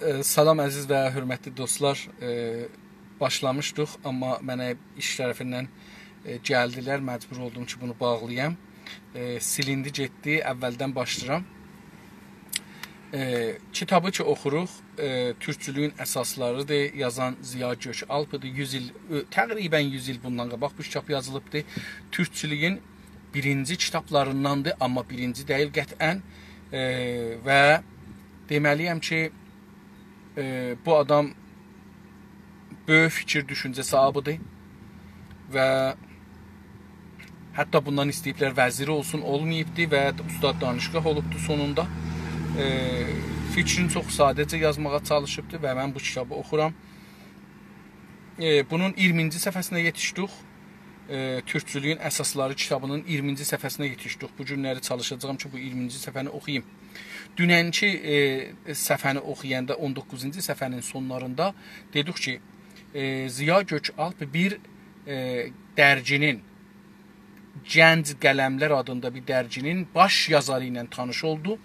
Salam əziz və hörmətli dostlar, başlamışdıq, amma mənə iş tərəfindən gəldilər, məcbur oldum ki, bunu bağlayam. Silindi, getdi, əvvəldən başlayıram. Kitabı ki, oxuruq, Türkçülüyün əsaslarıdır, yazan Ziya Gökalp'dır. 100 il, təqribən 100 il bundan qabaq bu kitab yazılıbdır. Türkçülüyün birinci kitablarındandır, amma birinci deyil qətən və deməliyəm ki, bu adam böyük fikir düşüncə sahibidir və hətta bundan istəyiblər vəziri olsun, olmayıbdır və ustad danışqah olubdur sonunda. Fikrini çox sadəcə yazmağa çalışıbdır və mən bu kitabı oxuram. Bunun 20-ci səhifəsinə yetişdik. Türkçülüyün əsasları kitabının 20-ci səhifəsinə yetişdik. Bu günləri çalışacağım ki, bu 20-ci səhifəni oxuyayım. Dünənki səhifəni oxuyanda 19-cu səhifənin sonlarında dedik ki, Ziya Gökalp bir dərginin, Gənc Qələmlər adında bir dərginin baş yazarı ilə tanış oldu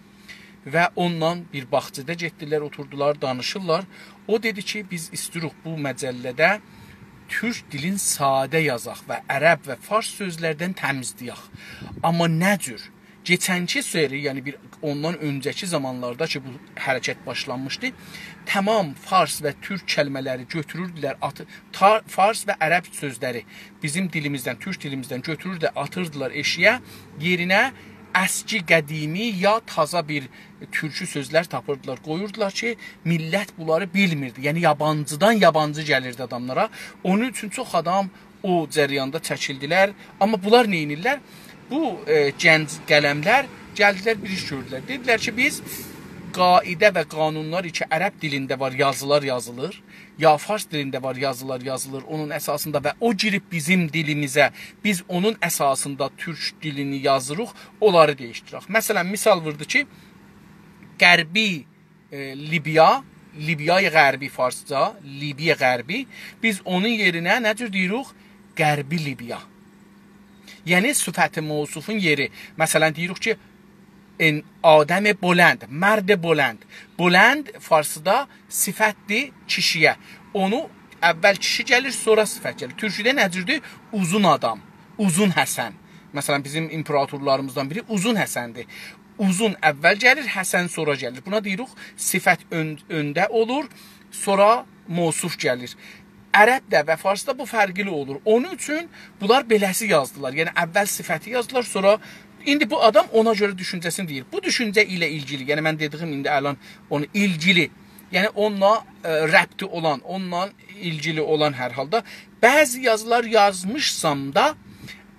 və onunla bir bağçada getdilər, oturdular, danışırlar. O dedi ki, biz istiyoruz bu məcəllədə Türk dilin sadə yazaq və ərəb və fars sözlərdən təmizləyək. Amma nə cür? Geçənki seri, yəni ondan öncəki zamanlarda ki, bu hərəkət başlanmışdı, tamam fars və türk kəlmələri götürürdülər, fars və ərəb sözləri bizim dilimizdən, türk dilimizdən götürürdülər, atırdılar eşiyə, yerinə əski, qədimi ya taza bir türkü sözlər tapırdılar, qoyurdular ki, millət bunları bilmirdi. Yəni, yabancıdan yabancı gəlirdi adamlara. Onun üçün çox adam o cəriyanda çəkildilər. Amma bunlar neyinirlər? Bu gənc qələmlər gəldilər, bir iş gördülər. Dedilər ki, biz qaidə və qanunlar ki, ərəb dilində var, yazılar yazılır, ya fars dilində var, yazılar yazılır onun əsasında və o girib bizim dilimizə, biz onun əsasında türk dilini yazırıq, onları değişdirək. Məsələn, misal vurdu ki, Qərbi Libiya, Libiyaya qərbi farsca, Libiya qərbi, biz onun yerinə nə cür deyirik? Qərbi Libiya. Yəni, süfət-i mevsufun yeri. Məsələn, deyirik ki, Adəm-i Bolənd, Mərd-i Bolənd. Bolənd farsıda sifətdir kişiyə. Onu əvvəl kişi gəlir, sonra sifət gəlir. Türküdə nə cürdür? Uzun adam, Uzun Həsən. Məsələn, bizim imperatorlarımızdan biri Uzun Həsəndir. Uzun əvvəl gəlir, Həsən sonra gəlir. Buna deyirik, sifət öndə olur, sonra mevsuf gəlir. Ərəbdə və farsda bu fərqli olur. Onun üçün bunlar beləsi yazdılar. Yəni, əvvəl sifəti yazdılar, sonra... İndi bu adam ona görə düşüncəsini deyir. Bu düşüncə ilə ilgili, yəni mən dediyim indi əlan onu ilgili, yəni onunla rəbti olan, onunla ilgili olan hər halda bəzi yazılar yazmışsam da,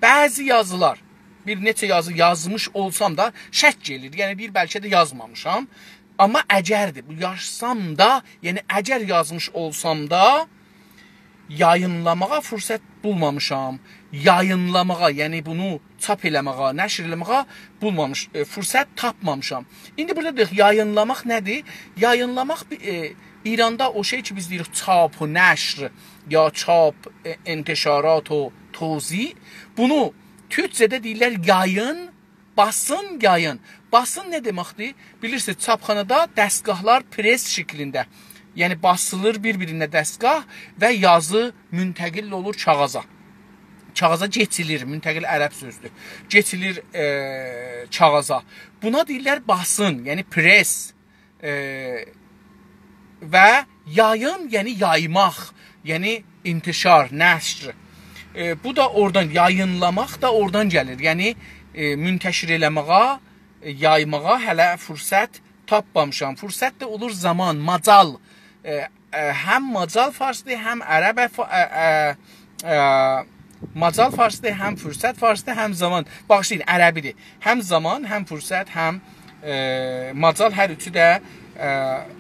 bəzi yazılar, bir neçə yazı yazmış olsam da şək gelir. Yəni bir bəlkə də yazmamışam. Amma əgərdir, bu yazsam da, yəni əgər yazmış olsam da, yayınlamağa fürsət bulmamışam. Yayınlamağa, yəni bunu çap eləməğa, nəşr eləməğa fürsət tapmamışam. İndi burada deyək, yayınlamaq nədir? Yayınlamaq İranda o şey ki, biz deyirik çap, nəşr, ya çap, intişarat o tozi. Bunu Türkçədə deyirlər yayın, basın, yayın. Basın nə deməkdir? Bilirsiniz, çapxanada dəstgahlar pres şəklində. Yəni, basılır bir-birinə dəstgah və yazı müntəqil olur kağaza. Kağaza geçilir, müntəqil ərəb sözdür. Geçilir kağaza. Buna deyirlər basın, yəni pres və yayın, yəni yaymaq, yəni intişar, nəşr. Bu da oradan, yayınlamaq da oradan gəlir. Yəni, müntəşir eləməğa, yaymağa hələ fürsət tapmamışam. Fürsət də olur zaman, macal. Həm macal farsdır, həm ərəb macal farsdır, həm fürsət farsdır, həm zaman. Bağışlayın, ərəbidir. Həm zaman, həm fürsət, həm macal, hər üçü də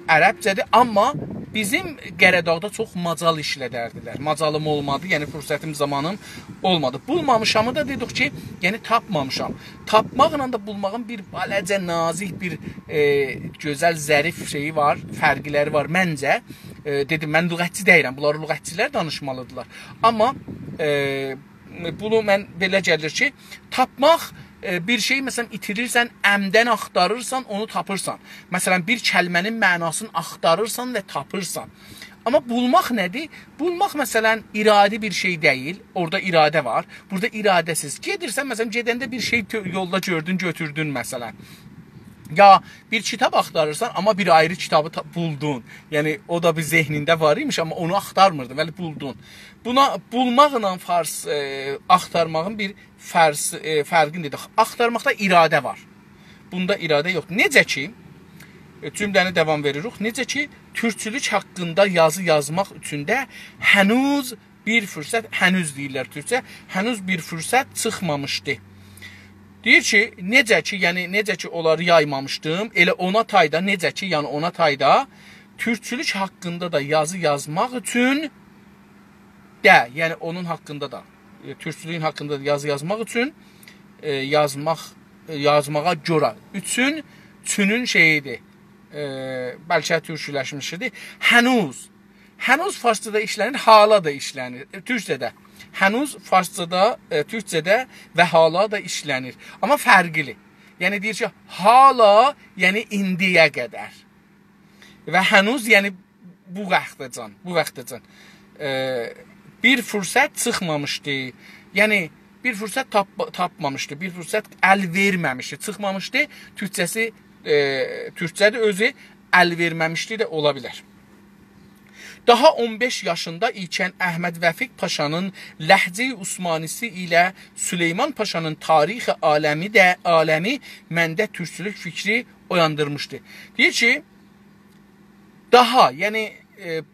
ərəbcədir. Amma bizim Qəradağda çox macal işlədərdilər. Macalım olmadı, yəni fürsətim, zamanım olmadı. Bulmamışamı da dedik ki, yəni tapmamışam. Tapmaqla da bulmağın bir baləcə nazik, bir gözəl, zərif şeyi var, fərqləri var məncə. Dedim, mən lüğətçi deyirəm, bunlar lüğətçilər danışmalıdırlar. Amma bunu mən belə gəlir ki, tapmaq bir şey məsələn itirirsən, əmdən axtarırsan, onu tapırsan. Məsələn bir kəlmənin mənasını axtarırsan və tapırsan. Amma bulmaq nədir? Bulmaq məsələn iradi bir şey deyil. Orada iradə var. Burada iradəsiz. Gedirsən məsələn gedəndə bir şey yolda gördün, götürdün məsələn. Ya bir kitab axtarırsan, amma bir ayrı kitabı buldun. Yəni o da bir zehnində var imiş, amma onu axtarmırdın, bəli buldun. Buna bulmaqla axtarmağın bir fərqini dedik. Axtarmaqda iradə var. Bunda iradə yoxdur. Necə ki, cümləni davam veririk. Necə ki, türkçülük haqqında yazı yazmaq üçün də hənuz bir fürsət, hənuz deyirlər türkçə, hənuz bir fürsət çıxmamışdı. Deyir ki, necə ki, yəni necə ki onları yaymamışdım, elə ona tayda, necə ki, yəni ona tayda türkçülük haqqında da yazı yazmaq üçün də, yəni onun haqqında da, türkçülüyün haqqında da yazı yazmaq üçün yazmağa görə üçün çünün şeyidir. Bəlkə türkçüləşmişdir. Hənuz. Hənuz farsçada işlənir, hala da işlənir. Türkçədə. Hənuz farsçada, türkçədə və hala da işlənir. Amma fərqli. Yəni deyir ki, hala, yəni indiyə qədər. Və hənuz, yəni bu vaxtdacan. Bir fürsət çıxmamışdı. Yəni bir fürsət tapmamışdı, bir fürsət əl verməmişdi, çıxmamışdı. Türkçədə özü əl verməmişdi də ola bilər. Daha 15 yaşında ikən Əhməd Vəfiq Paşanın Ləhcə-i Osmanisi ilə Süleyman Paşanın tarixi aləmi məndə türkçülük fikri oyandırmışdı. Deyir ki, daha, yəni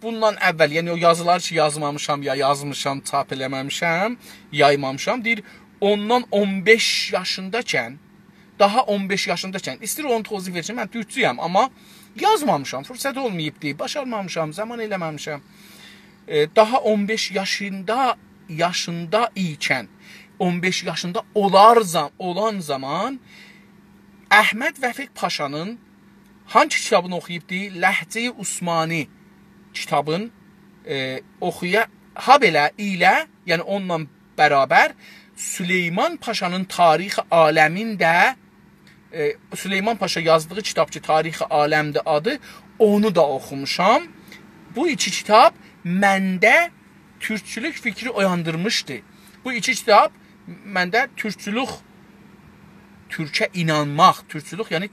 bundan əvvəl, yəni o yazılar ki, yazmamışam, ya yazmışam, çap eləməmişəm, yaymamışam, deyir, ondan 15 yaşındakən, daha 15 yaşındakən, istəyir onu tozif versin, mən türkçüyəm, amma yazmamışam, fürsət olmayıbdır, başarmamışam, zaman eləməmişəm. Daha 15 yaşında ikən, 15 yaşında olan zaman Əhməd Vəfiq Paşanın hangi kitabını oxuyubdur? Ləhcə-i Osmani kitabın oxuya, ha belə ilə, yəni onunla bərabər Süleyman Paşanın tarixi aləmində Süleyman Paşa yazdığı kitab ki, tarixi aləmdə adı, onu da oxumuşam. Bu iki kitab məndə türkçülük fikri oyandırmışdı. Bu iki kitab məndə türkə inanmaq, türkçülük, yəni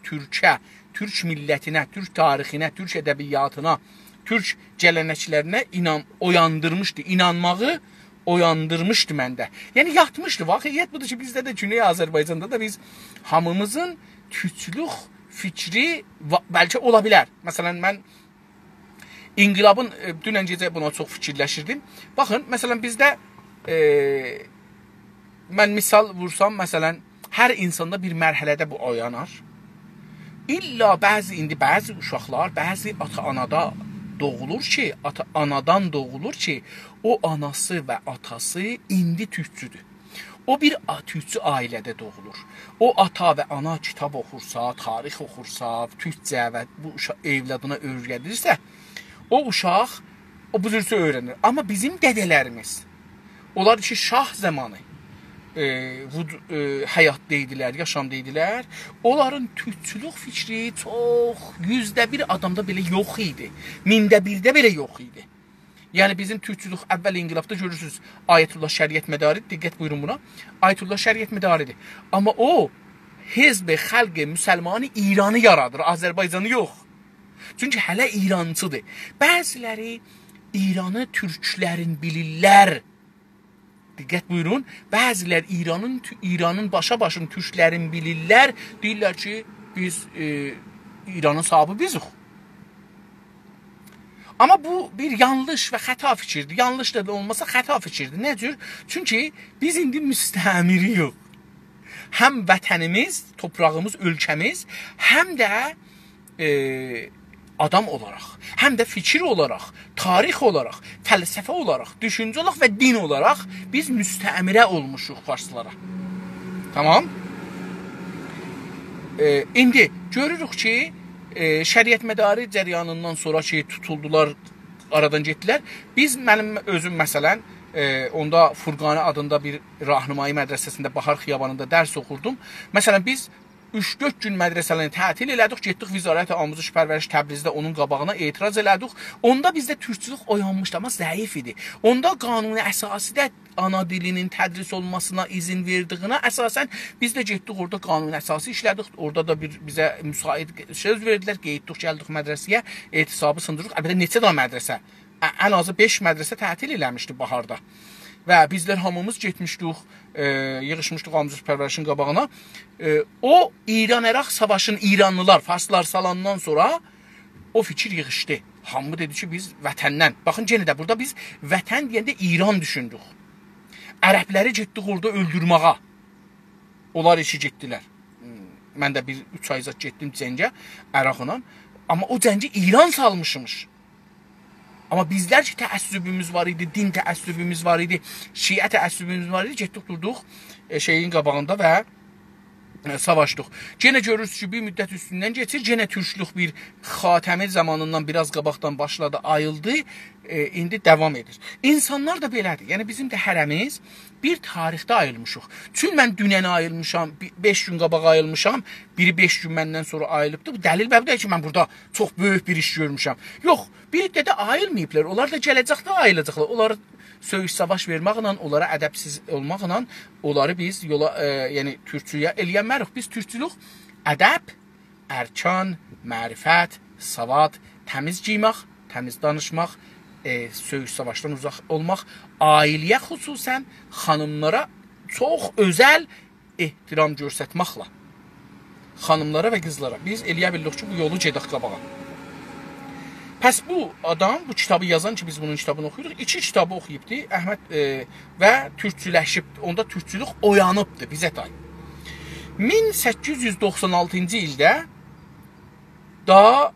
türk millətinə, türk tarixinə, türk ədəbiyyatına, türk gələnəklərinə oyandırmışdı. İnanmağı oyandırmışdı məndə. Yəni yatmışdı. Vaqiyyət budur ki, bizdə də Güney Azərbaycanda da biz hamımızın türkçülük fikri bəlkə ola bilər. Məsələn, mən İnqilabın dünən gecə buna çox fikirləşirdim. Baxın, məsələn, bizdə mən misal vursam, məsələn, hər insanda bir mərhələdə bu oyanar. İlla bəzi uşaqlar, bəzi ata-anada doğulur ki, anadan doğulur ki, o anası və atası indi türkçüdür. O bir türkçü ailədə doğulur. O ata və ana kitab oxursa, tarix oxursa, türkcə və bu evladına öyrədirsə, o uşaq bu cürsə öyrənir. Amma bizim dədələrimiz, onlar ki, şah zamanı həyatda idilər, yaşamda idilər. Onların türkçülük fikri çox, 100% adamda belə yox idi. 1000%-də belə yox idi. Yəni bizim türkçülük əvvəl inqilabda görürsünüz, Ayətullah Şəriət Mədaridir, diqqət buyurun buna. Ayətullah Şəriət Mədaridir. Amma o, Hizb-i Xalq-ı Müsəlmanı İranı yaradır, Azərbaycanı yox. Çünki hələ İrancıdır. Bəziləri İranı türklərin bilirlər. Diqqət buyurun, bəzilər İranın başa-başın türklərin bilirlər. Deyirlər ki, biz İranın sahibi bizik. Amma bu bir yanlış və xəta fikirdir. Yanlış da olmasa xəta fikirdir. Nə cür? Çünki biz indi müstəmiririk. Həm vətənimiz, toprağımız, ölkəmiz, həm də adam olaraq, həm də fikir olaraq, tarix olaraq, fəlsəfə olaraq, düşüncə olaraq və din olaraq biz müstəmirə olmuşuq farslara. Tamam? İndi görürük ki, şəriət mədarı cəryanından sonra ki, tutuldular, aradan getdilər. Mənim özüm məsələn, onda Furqani adında bir rahnimai mədrəsəsində Bahar Xiyabanında dərs oxurdum. Məsələn, biz 3-4 gün mədrəsələrini tətil elədik, getdik Vizarət Amuzuş Pərvəriş Təbrizdə onun qabağına etiraz elədik. Onda bizdə türkçülük oyanmışdı, amma zəif idi. Onda qanuni əsasidə ana dilinin tədris olmasına izin verdiyinə əsasən biz də getdik orada qanuni əsası işlədik. Orada da bizə müsait söz verdilər, getdik, gəldik mədrəsəyə, etisabı sındırıq. Əlbəttə neçə də mədrəsə, ən azı 5 mədrəsə tətil eləmişdi baharda. Və bizlər hamımız getmişdik, yığışmışdıq Amuzuş Pərvərişin qabağına. O İran-Əraq savaşın İranlılar, farslar salandan sonra o fikir yığışdı. Hamı dedi ki, biz vətəndən, baxın yenə də burada biz vətən deyəndə İran düşündük. Ərəbləri getdik orada öldürməyə. Onlar işi getdilər. Mən də 3 ay getdim cəngə Əraqla. Amma o cəngə İran salmışmış. Amma bizlər ki, təəssübümüz var idi, din təəssübümüz var idi, şiə təəssübümüz var idi, getdik durduq şeyin qabağında və savaşdıq. Yenə görürsünüz ki, bir müddət üstündən geçir, yenə türklük bir Xatəmi zamanından biraz qabaqdan başladı, ayıldı, indi davam edir. İnsanlar da belədir. Yəni bizim də hərəmiz bir tarixdə ayılmışıq. Çünki mən dünəni ayılmışam, 5 gün qabaq ayılmışam, biri 5 gün məndən sonra ayılıbdır. Bu dəlil bəb deyil ki, mən burada çox böyük bir iş görmüşəm. Yox, bir də ayılmayıblar. Onlar da gələcəkdə ayılacaqlar. Onları söyüş savaş verməklə, onlara ədəbsiz olmaqla, onları biz yola, yəni türkçüyə eləyənmərik. Biz türkçülük ədəb, ərkan, mərifət, savad, təmiz giymək, təmiz danışmaq, söyüş savaşdan uzaq olmaq, ailəyə xüsusən xanımlara çox özəl ehtiram göstərməklə. Xanımlara və qızlara. Biz eləyə bildik ki, bu yolu gedək qabağa. Pəs bu adam, bu kitabı yazan ki, biz bunun kitabını oxuyuruq, 2 kitabı oxuyubdur Əhməd və türkçüləşib, onda türkçülük oyanıbdır bizə tay. 1896-cı ildə da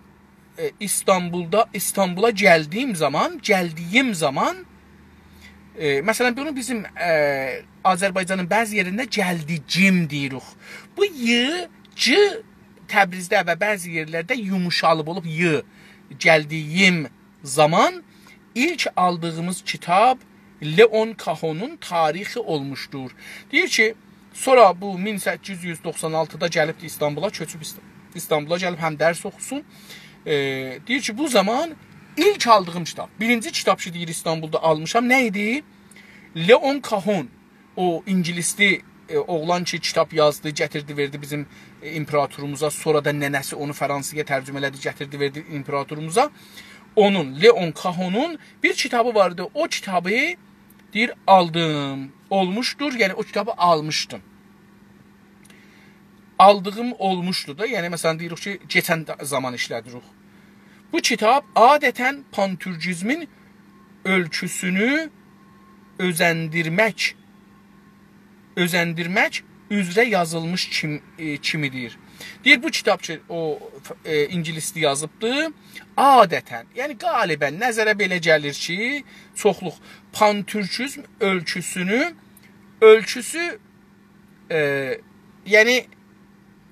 İstanbula gəldiyim zaman, məsələn, bunu bizim Azərbaycanın bəzi yerində gəldicim deyirik. Bu y, c Təbrizdə və bəzi yerlərdə yumuşalıb olub y. Gəldiyim zaman ilk aldığımız kitab Leon Cahon'un tarixi olmuşdur. Deyir ki, sonra bu 1896-da gəlibdir İstanbula, köçüb İstanbula gəlib həm dərs oxusun. Deyir ki, bu zaman ilk aldığım kitab, birinci kitab ki, deyir İstanbulda almışam, nə idi? Leon Cahon, o İngilisli oğlan ki, kitab yazdı, gətirdi, verdi bizim imperatorumuza, sonra da nənəsi onu Fransıya tərcümə elədi, gətirdi, verdi imperatorumuza. Onun, Leon Cahon'un bir kitabı vardı. O kitabı deyir, aldım, olmuşdur, yəni o kitabı almışdım. Aldığım olmuşdu da, yəni məsələn deyirik ki, keçən zaman işlədirik. Bu kitab adətən pantürcizmin ölçüsünü özəndirmək üzrə yazılmış kimidir. Deyir, bu kitab ki, o İngilisli yazıbdır, adətən, yəni qalibən nəzərə belə gəlir ki, çoxluq pantürcizm ölçüsü, yəni,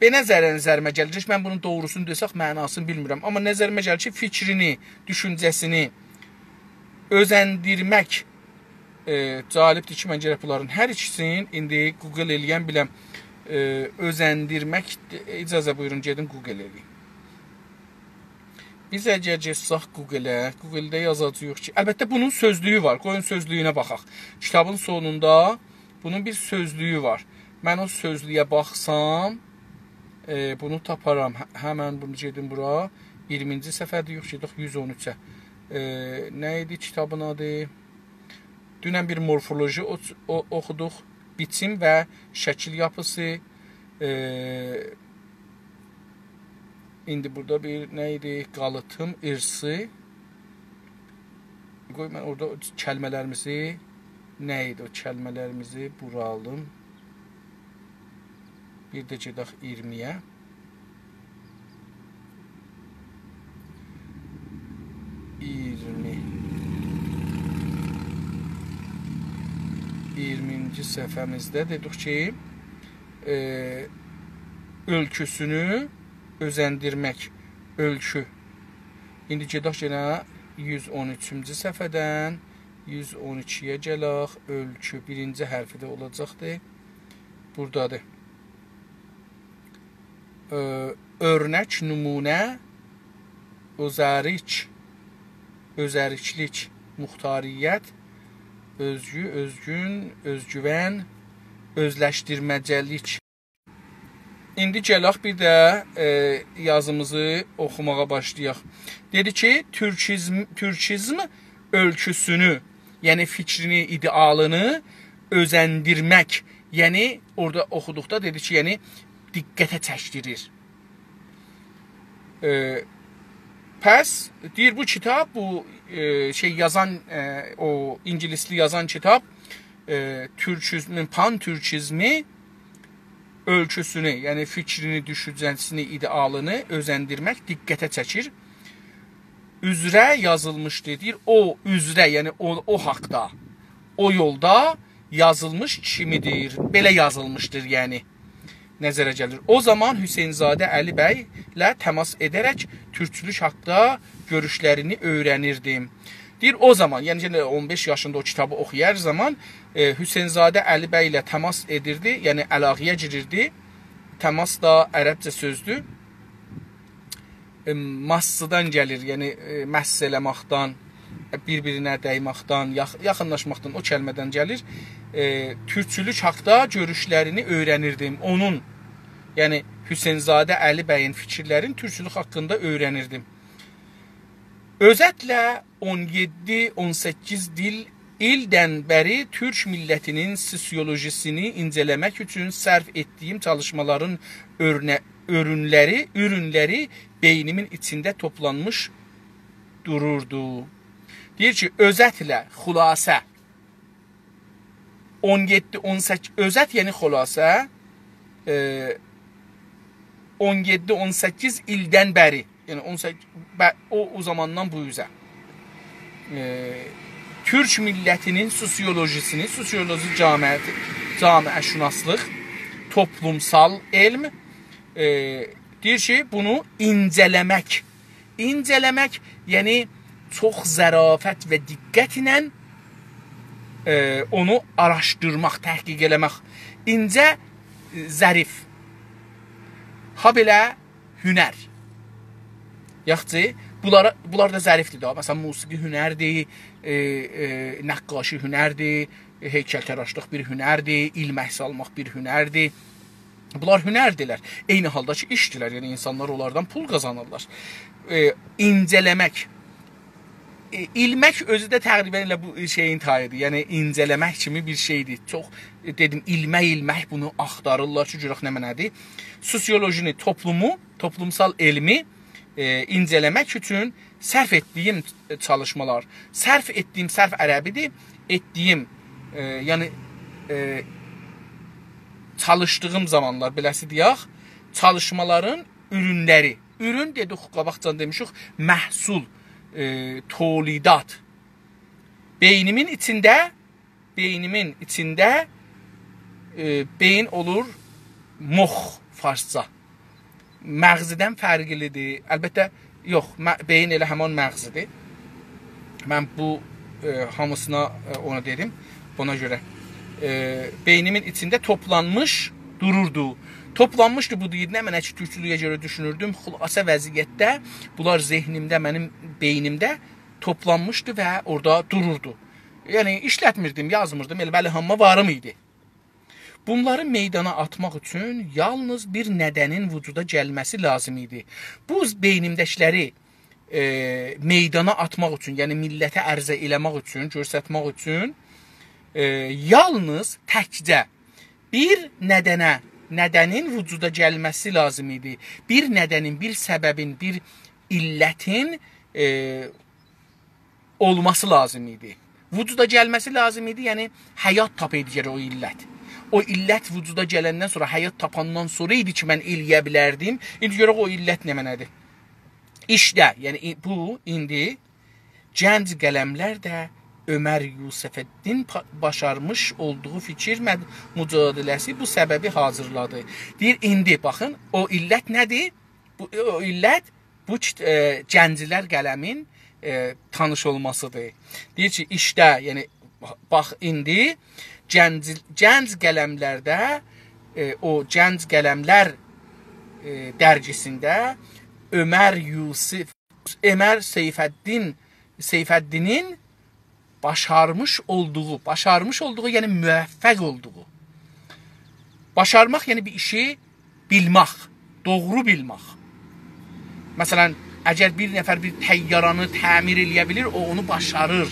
nəzərimə gəlir ki, mən bunun doğrusunu desək, mənasını bilmirəm. Amma nəzərimə gəlir ki, fikrini, düşüncəsini özəndirmək cəlibdir ki, mən gərək bunların hər ikisini indi Google eləyən biləm, özəndirmək, icazə buyurun, gedin Google eləyim. Biz əgər geçsək Google-də yazacağıq ki, əlbəttə bunun sözlüyü var, qoyun sözlüyünə baxaq. Kitabın sonunda bunun bir sözlüyü var. Mən o sözlüyə baxsam, bunu taparam. Həmən bunu gedim bura. 20-ci səhifədə yox, gedək 113-ə. Nə idi kitabın adı? Dünən bir morfoloji oxuduq. Biçim və şəkil yapısı. İndi burada bir nə idi? Qalıtım, irsi. Qoy, mən orada kəlmələrimizi, nə idi o kəlmələrimizi bura aldım. Bir də gedək 20-yə. Ci səhifəmizdə dedik ki, ölçüsünü özəndirmək, ölçü. İndi gedək yenə 113-cü səhifədən 112-yə gələk. Ölçü birinci hərfi də olacaqdır. Buradadır. Örnək, nümunə, özəriklik, muxtariyyət, özgü, özgün, özgüvən, özləşdirməcəlik. İndi gələk bir də yazımızı oxumağa başlayaq. Dedi ki, türkizm ölçüsünü, yəni fikrini, idealını özəndirmək, yəni orada oxuduqda dedi ki, yəni diqqətə çəkdirir. Pəs deyir bu kitab, bu yazan, o ingilisli yazan kitab türkizmin, pan-türkizmi ölçüsünü, yəni fikrini, düşüncəsini, idealını özəndirmək, diqqətə çəkir. Üzrə yazılmışdır, deyir. O üzrə, yəni o haqda, o yolda yazılmış kimidir. Belə yazılmışdır, yəni nəzərə gəlir. O zaman Hüseynzadə Əli bəylə təmas edərək türkçülük haqqda görüşlərini öyrənirdim. Deyir, o zaman, yəni 15 yaşında o kitabı oxuyar zaman Hüseynzadə Əli bəylə təmas edirdi, yəni əlaqəyə girirdi. Təmas da ərəbcə sözdür. Massıdan gəlir, yəni məss eləməkdən, bir-birinə dəyməkdən, yaxınlaşmaqdan, o kəlmədən gəlir. Türkçülük haqqda görüşlərini öyrənirdim. Onun, yəni Hüseynzadə Əli bəyin fikirlərini türkçülük haqqında öyrənirdim. Özətlə 17-18 ildən bəri Türk millətinin sosiolojisini incələmək üçün sərf etdiyim çalışmaların ürünləri beynimin içində toplanmış dururdu. Deyir ki, özətlə, xülasə, 17-18, özət yəni xülasə, 17-18 ildən bəri, yəni o zamandan bu üzə, Türk millətinin sosiolojisini, sosioloji camiəşünaslıq, toplumsal elm, deyir ki, bunu incələmək, yəni çox zərafət və diqqət ilə onu araşdırmaq, təhqiq eləmək, incə, zərif, ha belə hünər. Yaxçı, bunlar da zərifdir də. Məsələn, musiqi hünərdir, nəqqaşi hünərdir, heykəltəraşlıq bir hünərdir, ilm əhsi almaq bir hünərdir. Bunlar hünərdirlər. Eyni halda ki, işdirlər, yəni insanlar onlardan pul qazanırlar. İncələmək. İlmək özü də təqribən elə bu şeyin tayıdır. Yəni, incələmək kimi bir şeydir. Çox, dedim, ilmək bunu axtarırlar ki, görək nə mənədir. Sosiolojini, toplumsal elmi incələmək üçün sərf etdiyim çalışmalar. Sərf ərəbidir. Yəni, çalışdığım zamanlar, beləsi deyək, çalışmaların ürünləri. Ürün dedik, qabaqcan demişik, məhsul, tolidat. Beynimin içində beyin olur mox farsca. Məğzidən fərqlidir. Əlbəttə, yox, beyin elə həman məğzidir. Mən bu hamısına onu dedim, buna görə. Beynimin içində toplanmış dururdu. Toplanmışdı bu deyir, nə mənə ki, türkçülüyə görə düşünürdüm. Xülasə vəziyyətdə bunlar zehnimdə, mənim beynimdə toplanmışdı və orada dururdu. Yəni, işlətmirdim, yazmırdım, elə bəlihamma varım idi. Bunları meydana atmaq üçün yalnız bir nədənin vücuda gəlməsi lazım idi. Bu beynimdəkiləri meydana atmaq üçün, yəni millətə ərzə eləmək üçün, göstərmək üçün yalnız təkcə bir nədənin vücuda gəlməsi lazım idi. Bir nədənin, bir səbəbin, bir illətin olması lazım idi. Vücuda gəlməsi lazım idi, yəni həyat tapaydı gərək o illət. O illət vücuda gələndən sonra, həyat tapandan sonra idi ki, mən eləyə bilərdim. İndi görək o illət nə mənədir? İşdə, yəni bu, indi gənc qələmlər də Ömər Yusufəddin başarmış olduğu fikir mücadiləsi bu səbəbi hazırladı. Deyir, indi, baxın, o illət nədir? O illət bu gənclər qələmin tanış olmasıdır. Deyir ki, işdə, yəni bax indi gənc qələmlərdə o gənc qələmlər dərgisində Ömər Seyfəddinin başarmış olduğu, yəni müvəffəq olduğu. Başarmaq, yəni bir işi bilmək, doğru bilmək. Məsələn, əgər bir nəfər bir təyyaranı təmir eləyə bilir, o onu başarır.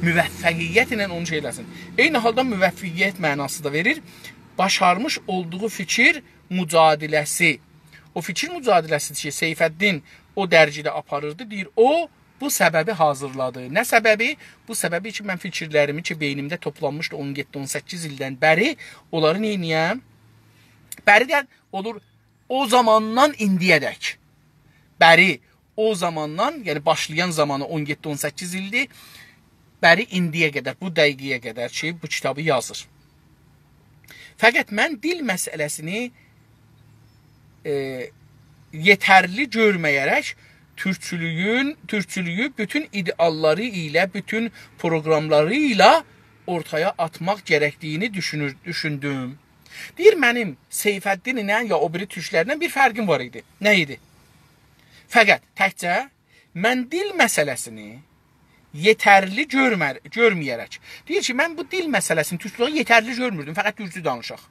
Müvəffəqiyyət ilə onu şey eləsin. Eyni halda müvəffəqiyyət mənası da verir. Başarmış olduğu fikir mücadiləsi. O fikir mücadiləsidir ki, Seyfəddin o dərgidə aparırdı, deyir, o bu səbəbi hazırladı. Nə səbəbi? Bu səbəbi ki, mən fikirlərimi ki, beynimdə toplanmışdı 17-18 ildən bəri, onları neyniyəm? Bəridən olur o zamandan indiyədək. Bəri o zamandan, yəni başlayan zamanı 17-18 ildir, bəri indiyə qədər, bu dəqiqəyə qədər ki, bu kitabı yazır. Fəqət mən dil məsələsini yetərli görməyərək türkçülüyü bütün idealları ilə, bütün proqramları ilə ortaya atmaq gərəkdiyini düşündüm. Deyir, mənim Seyfəddinlə ya o biri türklərlə bir fərqim var idi. Nə idi? Fəqət təkcə mən dil məsələsini yetərli görməyərək. Deyir ki, mən bu dil məsələsini türkçülüğü yetərli görmürdüm, fəqət türkçü danışaq.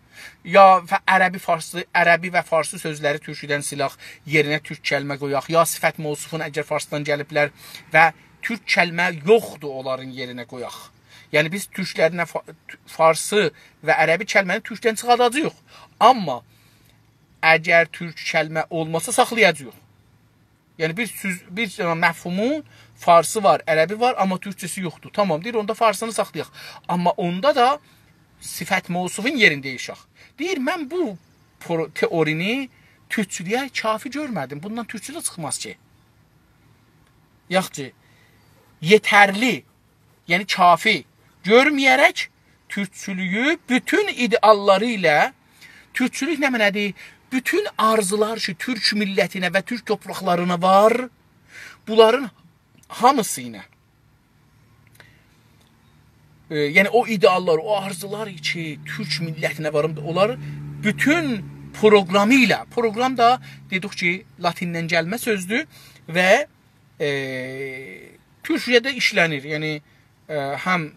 Ya ərəbi və farsı sözləri türkçüdən silaq, yerinə türk kəlmə qoyaq, ya sifət mövsufun əgər farsdan gəliblər və türk kəlmə yoxdur onların yerinə qoyaq. Yəni biz türklərinə farsı və ərəbi kəlməni türkdən çıxadacağıq. Amma əgər türk kəlmə olmasa saxlayacağıq. Yəni bir məfhumun farsı var, ərəbi var, amma türkçəsi yoxdur. Tamam, deyir, onda farsını saxlayaq. Amma onda da sifət mövsufun yerində yaşaq. Deyir, mən bu teorini türkçülüyə kafi görmədim. Bundan türkçü də çıxmaz ki. Yox ki, yetərli, yəni kafi görməyərək türkçülüyü bütün idealları ilə, türkçülük nə mənədir? Bütün arzular ki, türk millətinə və türk topraqlarına var, bunların hamısı ilə. Yəni o ideallar, o arzular ki, türk millətinə varım, onlar bütün proqramı ilə, proqram da dedik ki, latindən gəlmə sözdür və türkçədə işlənir. Yəni həm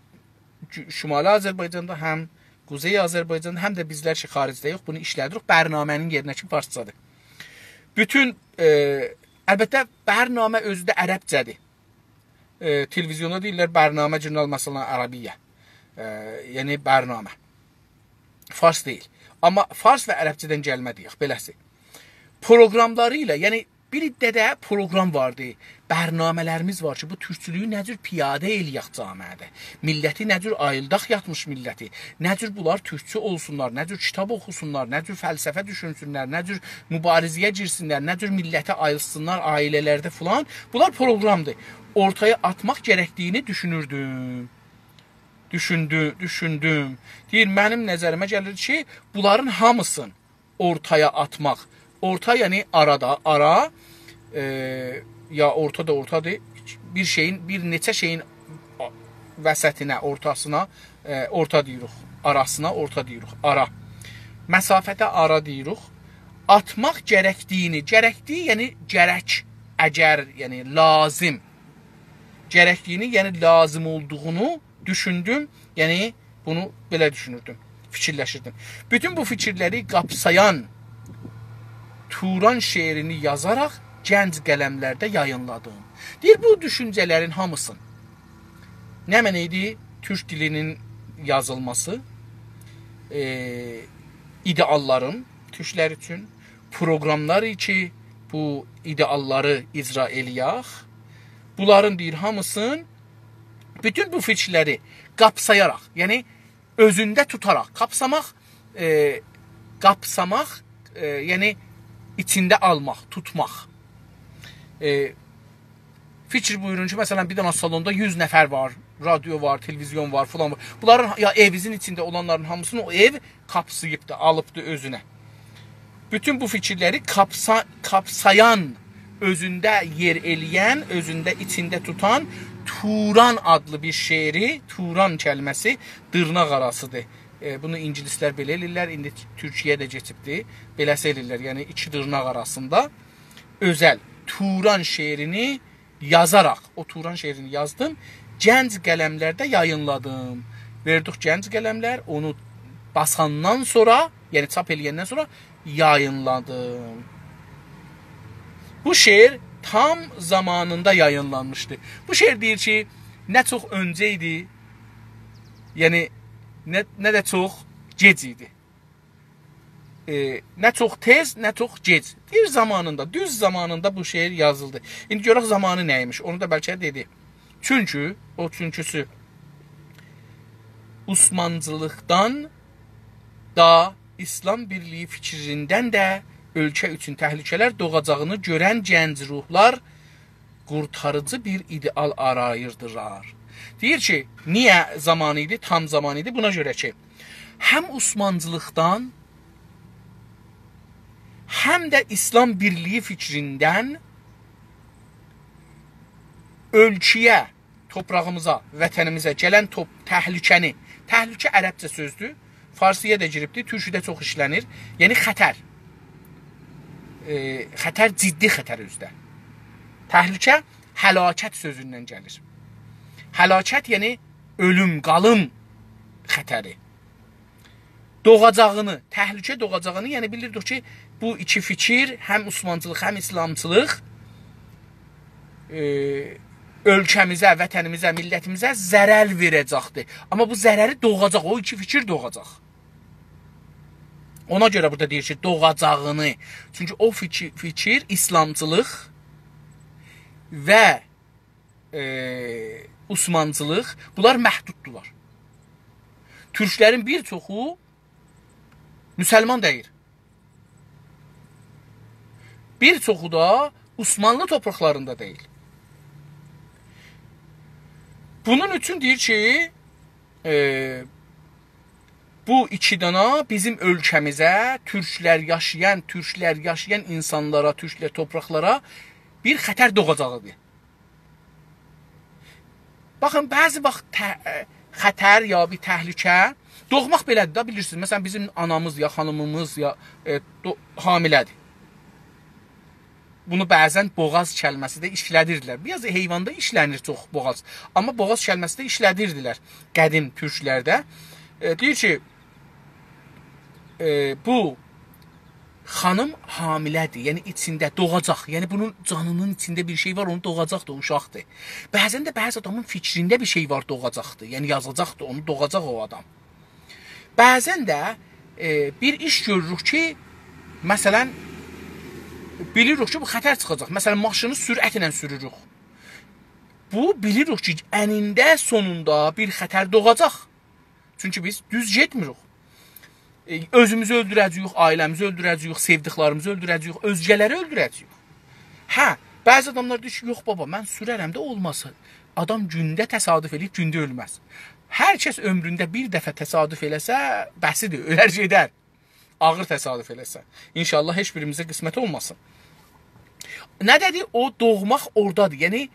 Şimali Azərbaycanda, həm Quzey Azərbaycanda, həm də bizlər ki, xaricdə yox, bunu işlədirik, bərnamənin yerinə ki, farscadır. Bütün, əlbəttə, bərnamə özü də ərəbcədir. Televizyonda deyirlər, bərnamə cünal məsələn ərəbiyyə. Yəni, bərnamə. Fars deyil. Amma fars və ərəbcədən gəlmə deyək, beləsi. Proqramları ilə, yəni, bir iddədə proqram vardı, bərnamələrimiz var ki, bu türkçülüyü nə cür piyadə eləyək camiədə, milləti nə cür ayıldaq yatmış milləti, nə cür bunlar türkçü olsunlar, nə cür kitab oxusunlar, nə cür fəlsəfə düşünsünlər, nə cür mübarizəyə girsinlər, nə cür millətə ayılsınlar, ailələrdə filan, bunlar proqramdır. Ortaya atmaq gərəkdiyini düşünürdüm. Düşündüm. Deyir, mənim nəzərimə gəlir ki, bunların hamısını ortaya atmaq. Orta, yəni arada, ara, ya orta da ortadır, bir neçə şeyin vəsətinə, ortasına, orta deyirik, arasına orta deyirik, ara. Məsafətə ara deyirik, atmaq gərəkdiyini, gərəkdiyi, yəni gərək, əgər, yəni lazım, gərəkdiyini, yəni lazım olduğunu düşündüm, yəni bunu belə düşünürdüm, fikirləşirdim. Bütün bu fikirləri qapsayan Turan şeirini yazaraq gənc qələmlərdə yayınladım. Deyir, bu düşüncələrin hamısın. Nə mənə idi? Türk dilinin yazılması, idealların türklər üçün, proqramları ki, bu idealları icra eləyək. Bunların deyir, hamısın, bütün bu fikirləri qapsayaraq, yəni özündə tutaraq, qapsamaq, yəni içində almaq, tutmaq. Fikir buyurun ki, məsələn, bir dənə salonda 100 nəfər var, radio var, televizyon var, falan var. Bunların, ya evinizin içində olanların hamısını o ev kapsayıbdır, alıbdır özünə. Bütün bu fikirləri kapsayan özündə yer eləyən, özündə içində tutan Turan adlı bir şeiri, Turan kəlməsi dırnaq arasıdır. Bunu ingilislər belə eləyirlər, indi Türkiyə də keçibdir. Beləsə eləyirlər, yəni iki dırnaq arasında özəl Turan şeirini yazaraq, o Turan şeirini yazdım, gənc qələmlərdə yayınladım. Verdik gənc qələmlər, onu basandan sonra, yəni çap eləyəndən sonra yayınladım. Bu şeir tam zamanında yayınlanmışdı. Bu şeir deyir ki, nə çox öncə idi, yəni nə də çox gec idi. Nə çox tez, nə çox gec. Deyir zamanında, düz zamanında bu şeir yazıldı. İndi görək zamanı nəymiş, onu da bəlkə dedi. Çünki, o çünküsü Osmanlıcılıqdan da, İslam birliyi fikrindən də ölkə üçün təhlükələr doğacağını görən gənc ruhlar qurtarıcı bir ideal arayırdılar. Deyir ki, niyə zamanı idi, tam zamanı idi? Buna görə ki, həm Osmanlıcılıqdan, həm də İslam birliyi fikrindən ölkəyə, toprağımıza, vətənimizə gələn təhlükəni, təhlükə ərəbcə sözdür, Farsiyə də giribdir, türküdə çox işlənir, yəni xətər. Xətər ciddi xətər özdə. Təhlükə həlakət sözündən gəlir. Həlakət yəni ölüm, qalım xətəri. Doğacağını, təhlükə doğacağını, yəni bilirdik ki, bu iki fikir, həm Osmanlılıq, həm İslamçılıq ölkəmizə, vətənimizə, millətimizə zərər verəcəkdir. Amma bu zərəri doğacaq, o iki fikir doğacaq. Ona görə burada deyir ki, doğacağını. Çünki o fikir İslamçılıq və Osmanlılıq, bunlar məhduddular. Türklərin bir çoxu müsəlman deyir. Bir çoxu da Osmanlı topraklarında deyil. Bunun üçün deyir ki, bu iki dana bizim ölkəmizə, türklər yaşayan insanlara, türklər topraklara bir xətər doğacağıdır. Baxın, bəzi vaxt xətər ya bir təhlükə doğmaq belədir da, bilirsiniz. Məsələn, bizim anamız ya xanımımız ya hamilədir. Bunu bəzən boğaz kəlməsi də işlədirdilər. Biraz heyvanda işlənir çox boğaz. Amma boğaz kəlməsi də işlədirdilər qədim türklərdə. Deyir ki, bu xanım hamilədir, yəni içində doğacaq. Yəni bunun canının içində bir şey var, onu doğacaqdır, o uşaqdır. Bəzən də bəzi adamın fikrində bir şey var, doğacaqdır. Yəni yazacaqdır, onu doğacaq o adam. Bəzən də bir iş görürük ki, məsələn, bilirik ki, bu xətər çıxacaq. Məsələn, maşını sürətlə sürürük. Bu, bilirik ki, ənində, sonunda bir xətər doğacaq. Çünki biz düz getmirik. Özümüzü öldürəcəyik, ailəmizi öldürəcəyik, sevdiklərimizi öldürəcəyik, özgələri öldürəcəyik. Hə, bəzi adamlar deyir ki, yox baba, mən sürərəm də olmasın. Adam gündə təsadüf eləyib, gündə ölməz. Hər kəs ömründə bir dəfə təsadüf eləsə, bəsidir, ölər gedər. Ağır təsadüf eləsə. İnşallah heç birimizə qismət olmasın. Nə dedi? O doğmaq oradadır. Yəni,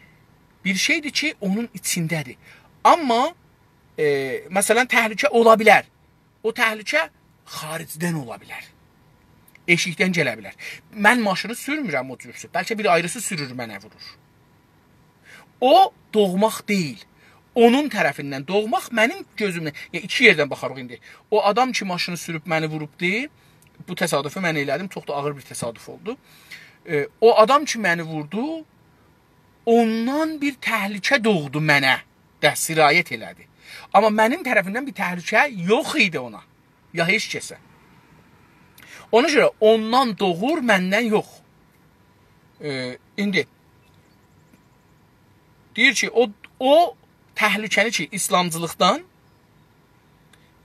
bir şeydir ki, onun içindədir. Amma, məsələn, təhlükə ola bilər. O təhlükə xaricdən ola bilər. Eşikdən gələ bilər. Mən maşını sürmürəm o cürsü. Bəlkə bir ayrısı sürür, mənə vurur. O, doğmaq deyil. Onun tərəfindən doğmaq mənim gözümlə, yəni iki yerdən baxarıq indi. O adam ki, maşını sürüb məni vurubdur, bu təsadüfü mən elədim, çox da ağır bir təsadüf oldu. O adam ki, məni vurdu, ondan bir təhlükə doğdu mənə, də sirayət elədi. Amma mənim tərəfindən bir təhlükə yox idi ona, ya heç kəsə. Ona görə ondan doğur, məndən yox. İndi, deyir ki, o təhlükəni ki, İslamcılıqdan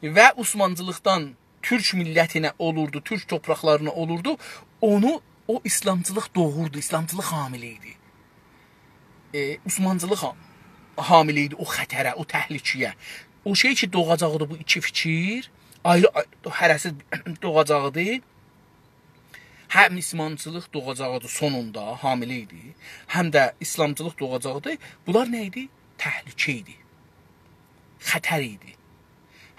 və Osmanlıcılıqdan Türk millətinə olurdu, Türk topraklarına olurdu, onu o İslamcılıq doğurdu, İslamcılıq hamilə idi. Osmanlıcılıq hamilə idi o xətərə, o təhlükəyə. O şey ki, doğacaqdı bu iki fikir, ayrı hərəsiz doğacaqdı. Həm İslamçılıq doğacaqdı sonunda, hamilə idi, həm də İslamçılıq doğacaqdı. Bunlar nə idi? Təhlükə idi, xətər idi.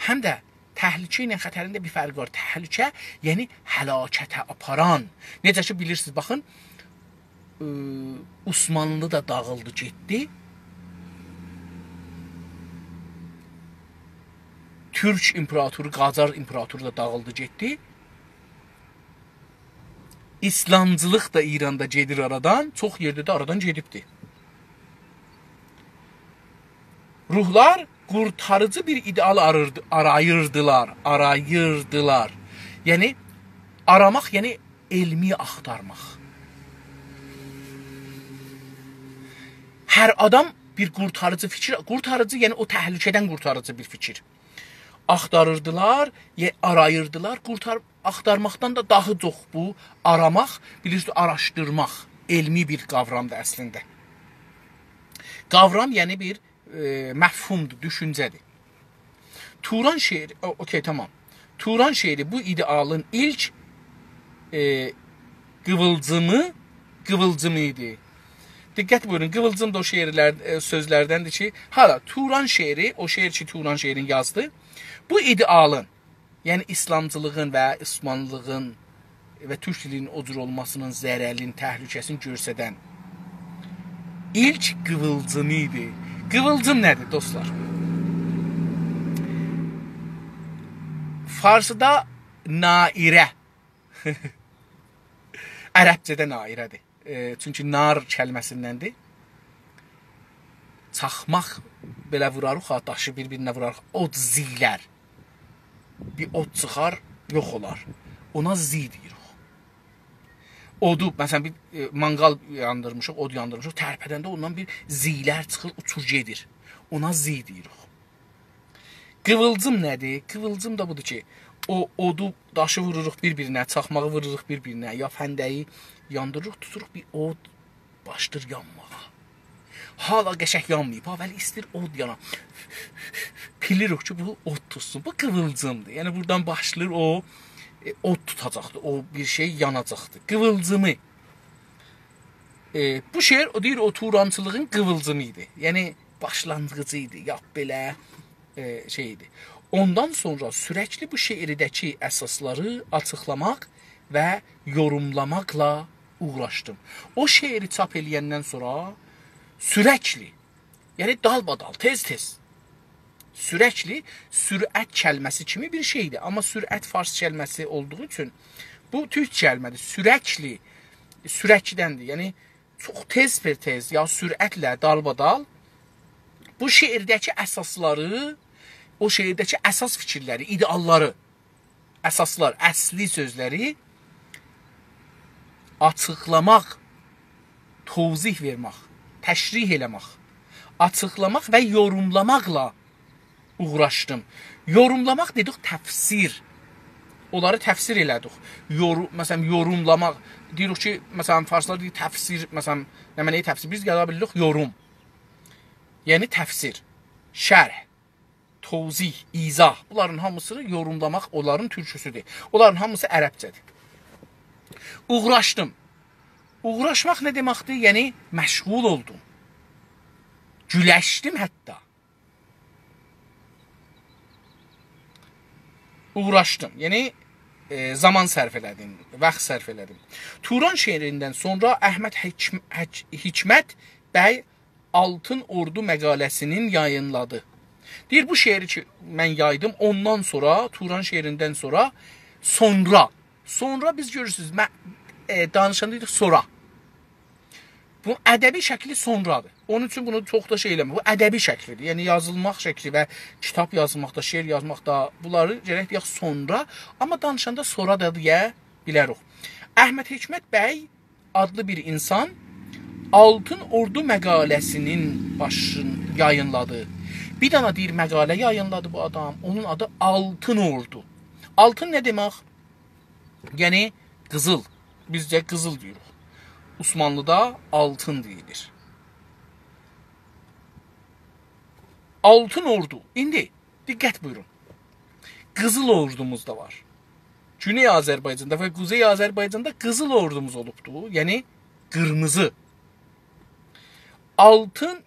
Həm də təhlükə ilə xətərində bir fərq var. Təhlükə, yəni həlakətə aparan. Necə ki, bilirsiniz, baxın, Osmanlı da dağıldı, getdi. Türk imperatoru, Qacar imperatoru da dağıldı, getdi. İslamcılıq da İranda gedir aradan, çox yerdə də aradan gedibdi. Ruhlar qurtarıcı bir ideal arayırdılar. Yəni, aramaq, yəni elmi axtarmaq. Hər adam bir qurtarıcı fikir, qurtarıcı, yəni o təhlükədən qurtarıcı bir fikir. Axtarırdılar, arayırdılar, axtarmaqdan da daha çox bu aramaq, bilirsiniz, araşdırmaq, elmi bir qavramdır əslində. Qavram, yəni bir məfhumdur, düşüncədir. Turan şeiri, okey, tamam. Turan şeiri bu idealın ilk qıvılcımı idi. Diqqət buyurun, qıvılcım da o sözlərdəndir ki, hala Turan şeiri, o şeir ki Turan şeirin yazdı, bu idealın, yəni İslamcılığın və Osmanlılığın və Türk dilinin o cür olmasının zərərlinin, təhlükəsini görsədən ilk qıvılcımı idi. Qıvılcım nədir dostlar? Farsıda nairə, ərəbcədə nairədir. Çünki nar kəlməsindəndir. Çaxmaq belə vurarıq, daşı bir-birinə vurarıq, od zilər. Bir od çıxar, yox olar. Ona zi deyirik. Odu, məsələn, bir manqal yandırmışıq, od yandırmışıq, tərpədəndə ondan bir zilər çıxır, uçur gedir. Ona zi deyirik. Qıvılcım nədir? Qıvılcım da budur ki, o odu, daşı vururuq bir-birinə, çaxmağı vururuq bir-birinə, ya fəndəyi yandırırıq, tuturuq bir od başdır yanmağa. Hala qəşək yanmayıb, vəli istir od yana. Bilirik ki, bu od tutsun, bu qıvılcımdır. Yəni, buradan başlayır o, od tutacaqdır, o bir şey yanacaqdır. Qıvılcımı. Bu şeir, o deyir, o Turançılığın qıvılcımı idi. Yəni, başlanğıcı idi, ya belə şeydi. Ondan sonra sürəkli bu şeirdəki əsasları açıqlamaq və yorumlamaqla uğraşdım. O şeiri çap eləyəndən sonra sürəkli, yəni dalbadal, tez-tez, sürəkli, sürət kəlməsi kimi bir şeydir. Amma sürət fars kəlməsi olduğu üçün bu türk kəlmədir. Sürəkli, sürəkdəndir. Yəni, çox tez, ya sürətlə dalbadal bu şeirdəki əsasları, o şeirdəki əsas fikirləri, idealları, əsaslar, əsli sözləri açıqlamaq, tövzih vermək, təşrih eləmək, açıqlamaq və yorumlamaqla uğraşdım. Yorumlamaq dedik təfsir. Onları təfsir elədik. Məsələn, yorumlamaq, deyirik ki, məsələn, farslar deyir təfsir, məsələn, nə mənəyə təfsir? Biz gələ bilirik yorum. Yəni təfsir, şərh, tövzih, izah. Bunların hamısı yorumlamaq, onların türküsüdür. Onların hamısı ərəbcədir. Uğraşdım. Uğraşmaq nə deməkdir? Yəni, məşğul oldum. Güləşdim hətta. Uğraşdım. Yəni, zaman sərf elədim, vaxt sərf elədim. Turan şeirindən sonra Əhməd Hikmət bəy Altın Ordu məqaləsinin yayınladı. Deyir, bu şeiri ki, mən yaydım, ondan sonra, Turan şeirindən sonra, sonra biz görürsünüz, danışanda dedik sonra. Bu ədəbi şəkli sonradır. Onun üçün bunu çox da şey eləmir. Bu ədəbi şəklidir. Yəni, yazılmaq şəkli və kitab yazmaqda, şeir yazmaqda bunları gərək deyək sonra, amma danışanda sonra da deyə bilərik. Əhməd Hikmət bəy adlı bir insan Altın Ordu məqaləsinin başını yayınladı. Bir dana deyir, məqalə yayınladı bu adam. Onun adı Altın Ordu. Altın nə demək? Yəni, qızıl. Bizcə qızıl deyirik. Osmanlıda altın deyilir. Altın Ordu. İndi, diqqət buyurun. Qızıl ordumuz da var. Güney Azərbaycanda və Quzey Azərbaycanda qızıl ordumuz olubdu. Yəni qırmızı. Altın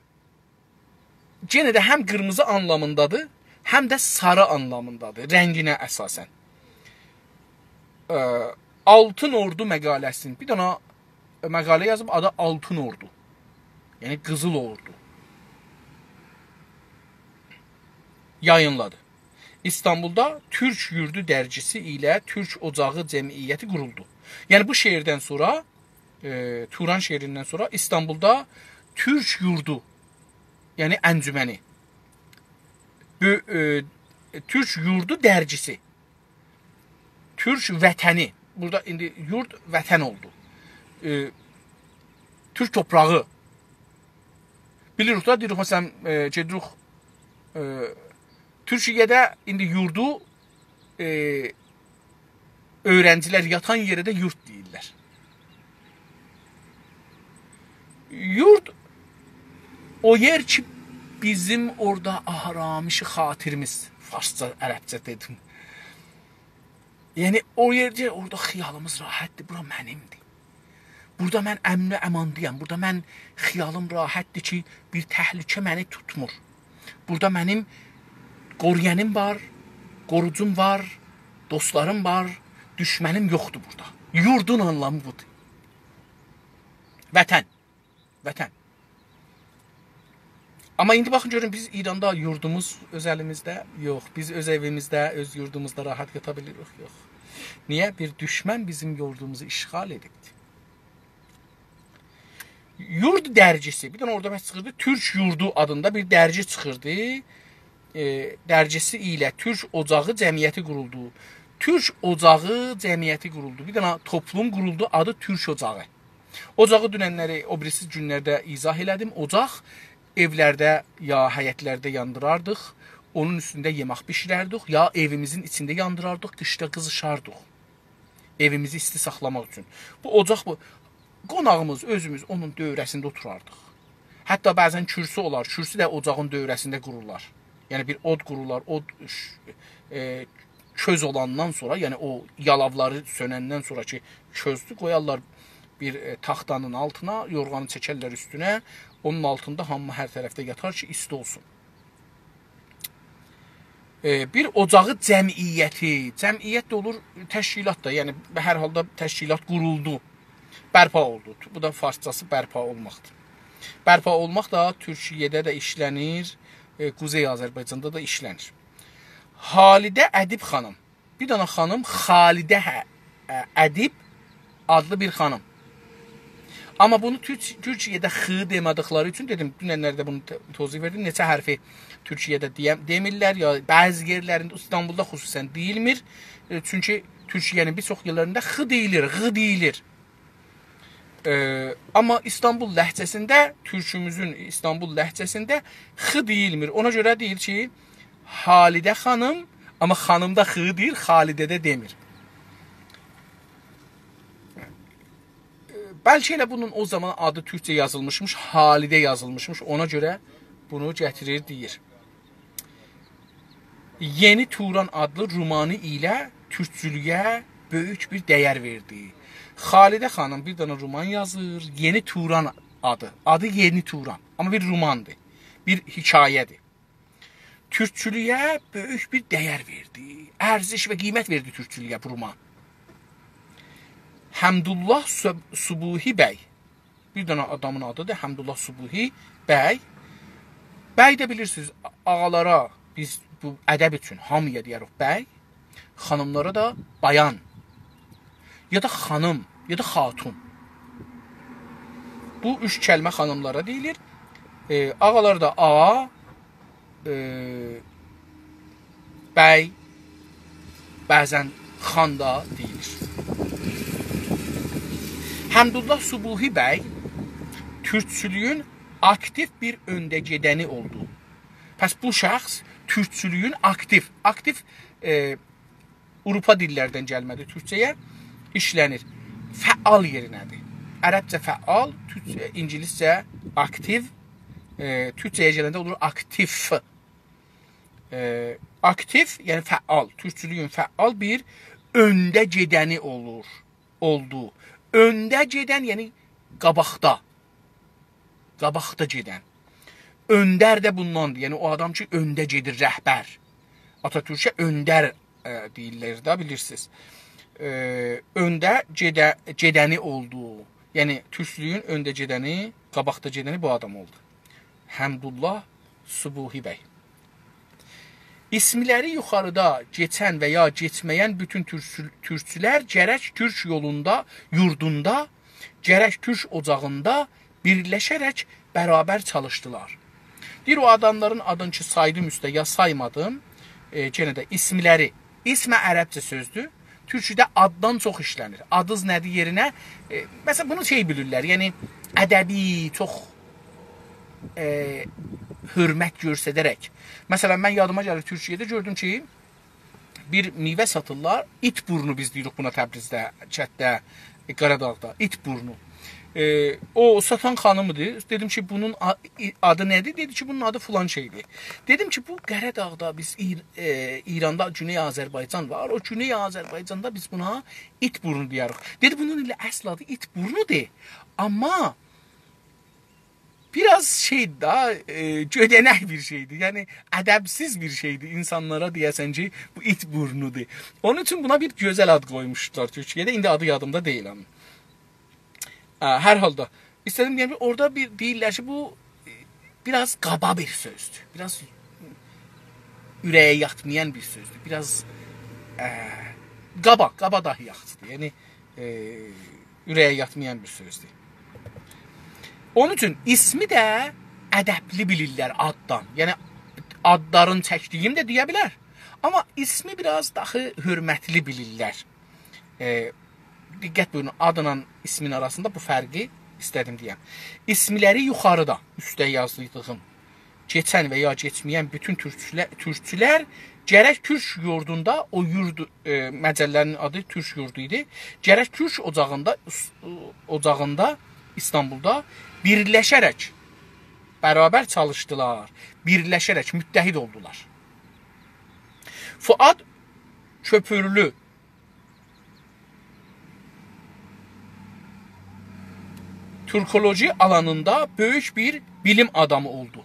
yenə də həm qırmızı anlamındadır, həm də sarı anlamındadır, rənginə əsasən. Altın Ordu məqaləsinin bir dənə məqalə yazıb, adı Altın Ordu. Yəni Qızıl Ordu. Yayınladı. İstanbulda Türk Yurdu dərgisi ilə Türk Ocağı Cəmiyyəti quruldu. Yəni bu şeirdən sonra, Turan şeirindən sonra İstanbulda Türk Yurdu, yəni əncüməni, Türk Yurdu dərgisi, Türk vətəni, burada indi yurd vətən oldu. Türk toprağı. Bilirik da, deyirik məsələn, gedirik Türkiyədə indi yurdu öğrencilər yatan yerə də yurt deyirlər. Yurt o yer ki bizim orada ahramişi xatirimiz, farsça, ərəbcə dedim. Yəni o yerdə orada xiyalımız rahatdır, bura mənimdir. Burada mən əmn-i əmandıyam, burada mən xiyalım rahatdır ki bir təhlükə məni tutmur. Burada mənim qoruyanım var, qorucum var, dostlarım var, düşmənim yoxdur burada. Yurdun anlamı budur. Vətən. Vətən. Amma indi baxın görün, biz İranda yurdumuz öz əlimizdə yox. Biz öz evimizdə, öz yurdumuzda rahat yata bilirik, yox. Niyə? Bir düşmən bizim yurdumuzu işğal edibdir. Yurd dərgisi, bir dənə orada çıxırdı, Türk Yurdu adında bir dərgi çıxırdı. Dərgisi ilə Türk Ocağı Cəmiyyəti quruldu. Türk Ocağı Cəmiyyəti quruldu. Bir dənə toplum quruldu, adı Türk Ocağı. Ocağı dünənləri, o birisi günlərdə izah elədim. Ocaq evlərdə ya həyətlərdə yandırardıq. Onun üstündə yemək bişirərdik. Ya evimizin içində yandırardıq, qışda qızışardıq. Evimizi isti saxlamaq üçün. Bu ocaq bu. Qonağımız, özümüz onun dövrəsində oturardıq. Hətta bəzən kürsü olar. Kürsü də ocağın dövrəsində qururlar. Yəni bir od qururlar. Od köz olandan sonra, yəni o yalavları sönəndən sonraki közdür, qoyarlar bir taxtanın altına, yorğanı çəkərlər üstünə. Onun altında hamı hər tərəfdə yatar ki, isti olsun. Bir ocağı cəmiyyəti. Cəmiyyət də olur, təşkilat da. Yəni hər halda təşkilat quruldu. Bərpa oldu. Bu da farsçası bərpa olmaqdır. Bərpa olmaq da Türkiyədə də işlənir, Quzey Azərbaycanda da işlənir. Halidə Ədib xanım. Bir dənə xanım Xalidə Ədib adlı bir xanım. Amma bunu Türkiyədə x demədikləri üçün dedim, dünənlərdə bunu tozih verdim. Neçə hərfi Türkiyədə demirlər, ya bəzi yerlərində, İstanbulda xüsusən deyilmir. Çünki Türkiyənin bir çox yerlərində x deyilir, ğ deyilir. Amma İstanbul ləhcəsində, Türkümüzün İstanbul ləhcəsində x deyilmir. Ona görə deyir ki, Halidə xanım, amma xanımda x deyir, Xalidədə demir. Bəlkə elə bunun o zaman adı Türkçə yazılmışmış, Halidə yazılmışmış. Ona görə bunu gətirir, deyir. Yeni Turan adlı romanı ilə türkçülüyə böyük bir dəyər verdi. Xalidə xanım bir dənə roman yazır. Yeni Turan adı. Adı Yeni Turan. Amma bir romandır. Bir hekayədir. Türkçülüyə böyük bir dəyər verdi. Ərziş və qiymət verdi türkçülüyə bu roman. Həmdullah Subuhi bəy. Bir dənə adamın adıdır. Həmdullah Subuhi bəy. Bəy də bilirsiniz, ağalara biz bu ədəb üçün hamıya deyərik bəy. Xanımlara da bayan. Ya da xanım, ya da xatun. Bu üç kəlmə xanımlara deyilir. Ağalar da ağa, bəy, bəzən xan da deyilir. Həmdullah Subuhi bəy türkçülüyün aktiv bir öndə gedəni oldu. Pəs bu şəxs türkçülüyün aktiv Avropa dillərdən gəlmədi türkçəyə, işlənir. Fəal yerinədir. Ərəbcə fəal, İngiliscə aktiv, türkçəyə gələndə olur aktiv. Aktiv, yəni fəal, türkçülüyün fəal bir öndə gedəni oldu. Öndə gedən, yəni qabaqda. Qabaqda gedən. Öndər də bundandır. Yəni o adam ki, öndə gedir, rəhbər. Atatürk'e önder deyirlər də, bilirsiniz. Öndə gedəni oldu. Yəni türklüyün öndə gedəni, qabaqda gedəni bu adam oldu. Həmdullah Subuhi bəy. İsmiləri yuxarıda geçən və ya geçməyən bütün türkçülər gərək türk yolunda, yurdunda, gərək türk ocağında birləşərək bərabər çalışdılar. Deyir, o adamların adını ki saydım üstə ya saymadım, yenə də ismiləri. İsmə ərəbcə sözdür. Türkçədə addan çox işlənir. Adız nədir yerinə? Məsələn, bunu şey bilirlər, yəni ədəbi, çox hörmət göstərərək. Məsələn, mən yadıma gəlir Türkiyədə gördüm ki, bir meyvə satırlar. İt burnu biz deyirik buna Təbrizdə, Çətdə, Qaradağda. İt burnu. O satan xanımıdır. Dedim ki, bunun adı nədir? Dedi ki, bunun adı filan şeydir. Dedim ki, bu Qaradağda biz İranda Güney Azərbaycan var. O Güney Azərbaycanda biz buna it burnu deyirik. Dedi, bunun ilə əsl adı it burnudur. Amma biraz şeydir da, gödənək bir şeydir. Yəni ədəbsiz bir şeydir. İnsanlara deyəsən ki, bu it burnudur. Onun üçün buna bir gözəl ad qoymuşlar Türkiyədə. İndi adı yadımda deyil amma. Hər halda istədim deyəm ki, orada bir deyirlər ki, bu biraz qaba bir sözdür. Biraz ürəyə yatmayan bir sözdür. Biraz qaba dahi yaxşıdır. Yəni ürəyə yatmayan bir sözdür. Onun üçün ismi də ədəbli bilirlər addan. Yəni adların çəkdiyini də deyə bilər. Amma ismi biraz daha hörmətli bilirlər. Diqqət buyurun, adla ismin arasında bu fərqi istədim deyəm. İsmiləri yuxarıda, üstə yazdıydığım, keçən və ya geçməyən bütün türkçülər gərək türk yurdunda, o yurd məcəllərin adı türk yurdu idi, gərək türk ocağında İstanbulda birləşərək bərabər çalışdılar, birləşərək müttəhid oldular. Fuad Köpürlü Türkoloji alanında böyük bir bilim adamı oldu.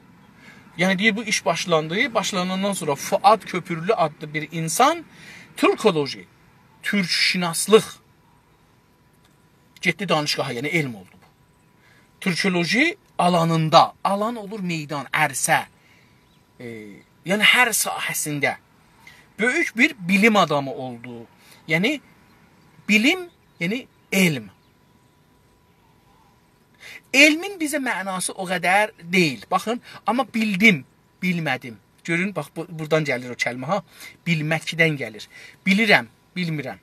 Yəni deyir, bu iş başlandı. Başlanandan sonra Fuad Köpürlü adlı bir insan Türkoloji, türkşünaslıq getdi danışqaha, yəni elm oldu bu. Türkoloji alanında, alan olur meydan, ərsə, yəni hər sahəsində böyük bir bilim adamı oldu. Yəni bilim, yəni elm. Elmin bizə mənası o qədər deyil. Baxın, amma bildim, bilmədim. Görün, bax, buradan gəlir o kəlmə, ha? Bilməkdən gəlir. Bilirəm, bilmirəm.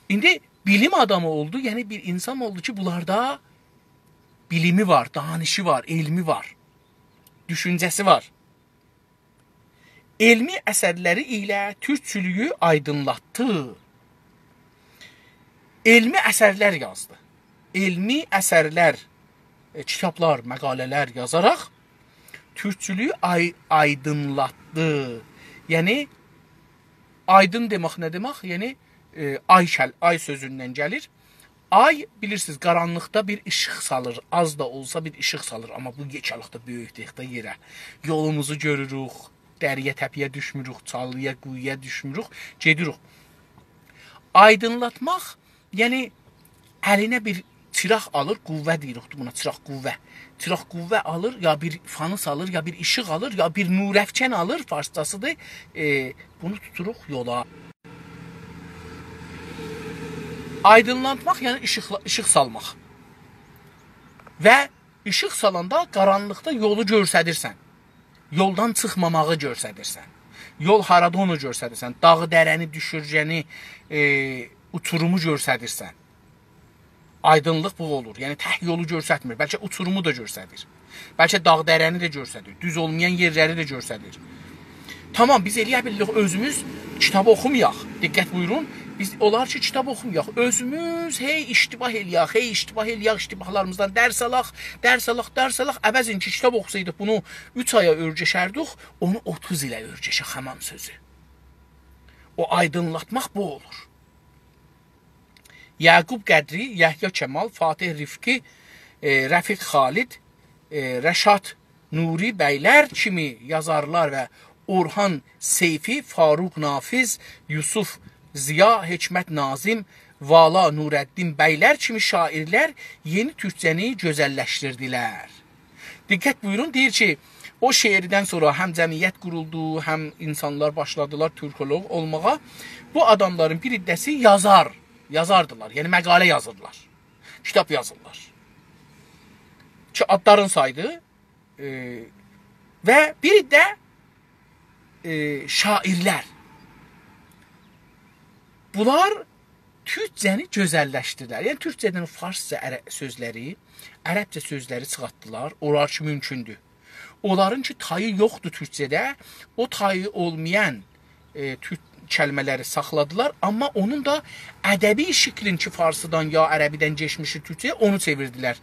İndi bilim adamı oldu, yəni bir insan oldu ki, bunlarda bilimi var, danışı var, elmi var, düşüncəsi var. Elmi əsərləri ilə türkçülüyü aydınlatdı. Elmi əsərlər yazdı. Elmi əsərlər, kitablar, məqalələr yazaraq türkçülüyü aydınlatdı. Yəni, aydın demək nə demək? Yəni, ay sözündən gəlir. Ay, bilirsiniz, qaranlıqda bir işıq salır. Az da olsa bir işıq salır. Amma bu yekəlıqda böyükdəkdə yerə. Yolumuzu görürük, dəriyə təpiyə düşmürük, çalıya, quyuya düşmürük, gedirik. Aydınlatmaq, yəni, əlinə bir çıraq alır, qüvvə deyirik buna, çıraq qüvvə. Çıraq qüvvə alır, ya bir fanus alır, ya bir işıq alır, ya bir nurəfkən alır, farsçasıdır. Bunu tuturuq yola. Aydınlatmaq, yəni işıq salmaq. Və işıq salanda qaranlıqda yolu görsədirsən. Yoldan çıxmamağı görsədirsən. Yol harada onu görsədirsən. Dağı, dərəni, düşürgəni, uçurumu görsədirsən. Aydınlıq bu olur. Yəni, tək yolu görsətmir. Bəlkə uçurumu da görsədir. Bəlkə dağ dərəni də görsədir. Düz olmayan yerləri də görsədir. Tamam, biz eləyə bilirik, özümüz kitabı oxumayaq. Diqqət buyurun. Biz olar ki, kitab oxumayaq. Özümüz iştibah eləyək, iştibahlarımızdan dərs alaq. Əvəzin ki, kitab oxusaydıq, bunu 3 aya örgəşərdik, onu 30 ilə örgəşək, həman sözü. O aydınlatmaq bu olur. Yaqub Qədri, Yəhya Kəmal, Fatih Rifqi, Rəfiq Xalid, Rəşad Nuri bəylər kimi yazarlar və Orhan Seyfi, Faruq Nafiz, Yusuf Ziya, Hikmət Nazim, Vala Nurəddin bəylər kimi şairlər yeni türkçəni gözəlləşdirdilər. Diqqət buyurun, deyir ki, o şeirdən sonra həm cəmiyyət quruldu, həm insanlar başladılar türkoloq olmağa. Bu adamların bir iddəsi yazardılar, yəni məqalə yazırlar, kitab yazırlar. Ki adların saydı və bir iddə şairlər. Bunlar türkçəni gözəlləşdirdilər. Yəni türkçədən farsça sözləri, ərəbcə sözləri çıxartdılar. Onlar ki mümkündür. Onların ki tayı yoxdur türkçədə. O tayı olmayan türk kəlmələri saxladılar, amma onun da ədəbi şiklin ki farsıdan ya ərəbidən keçmişi türkçəyə onu çevirdilər.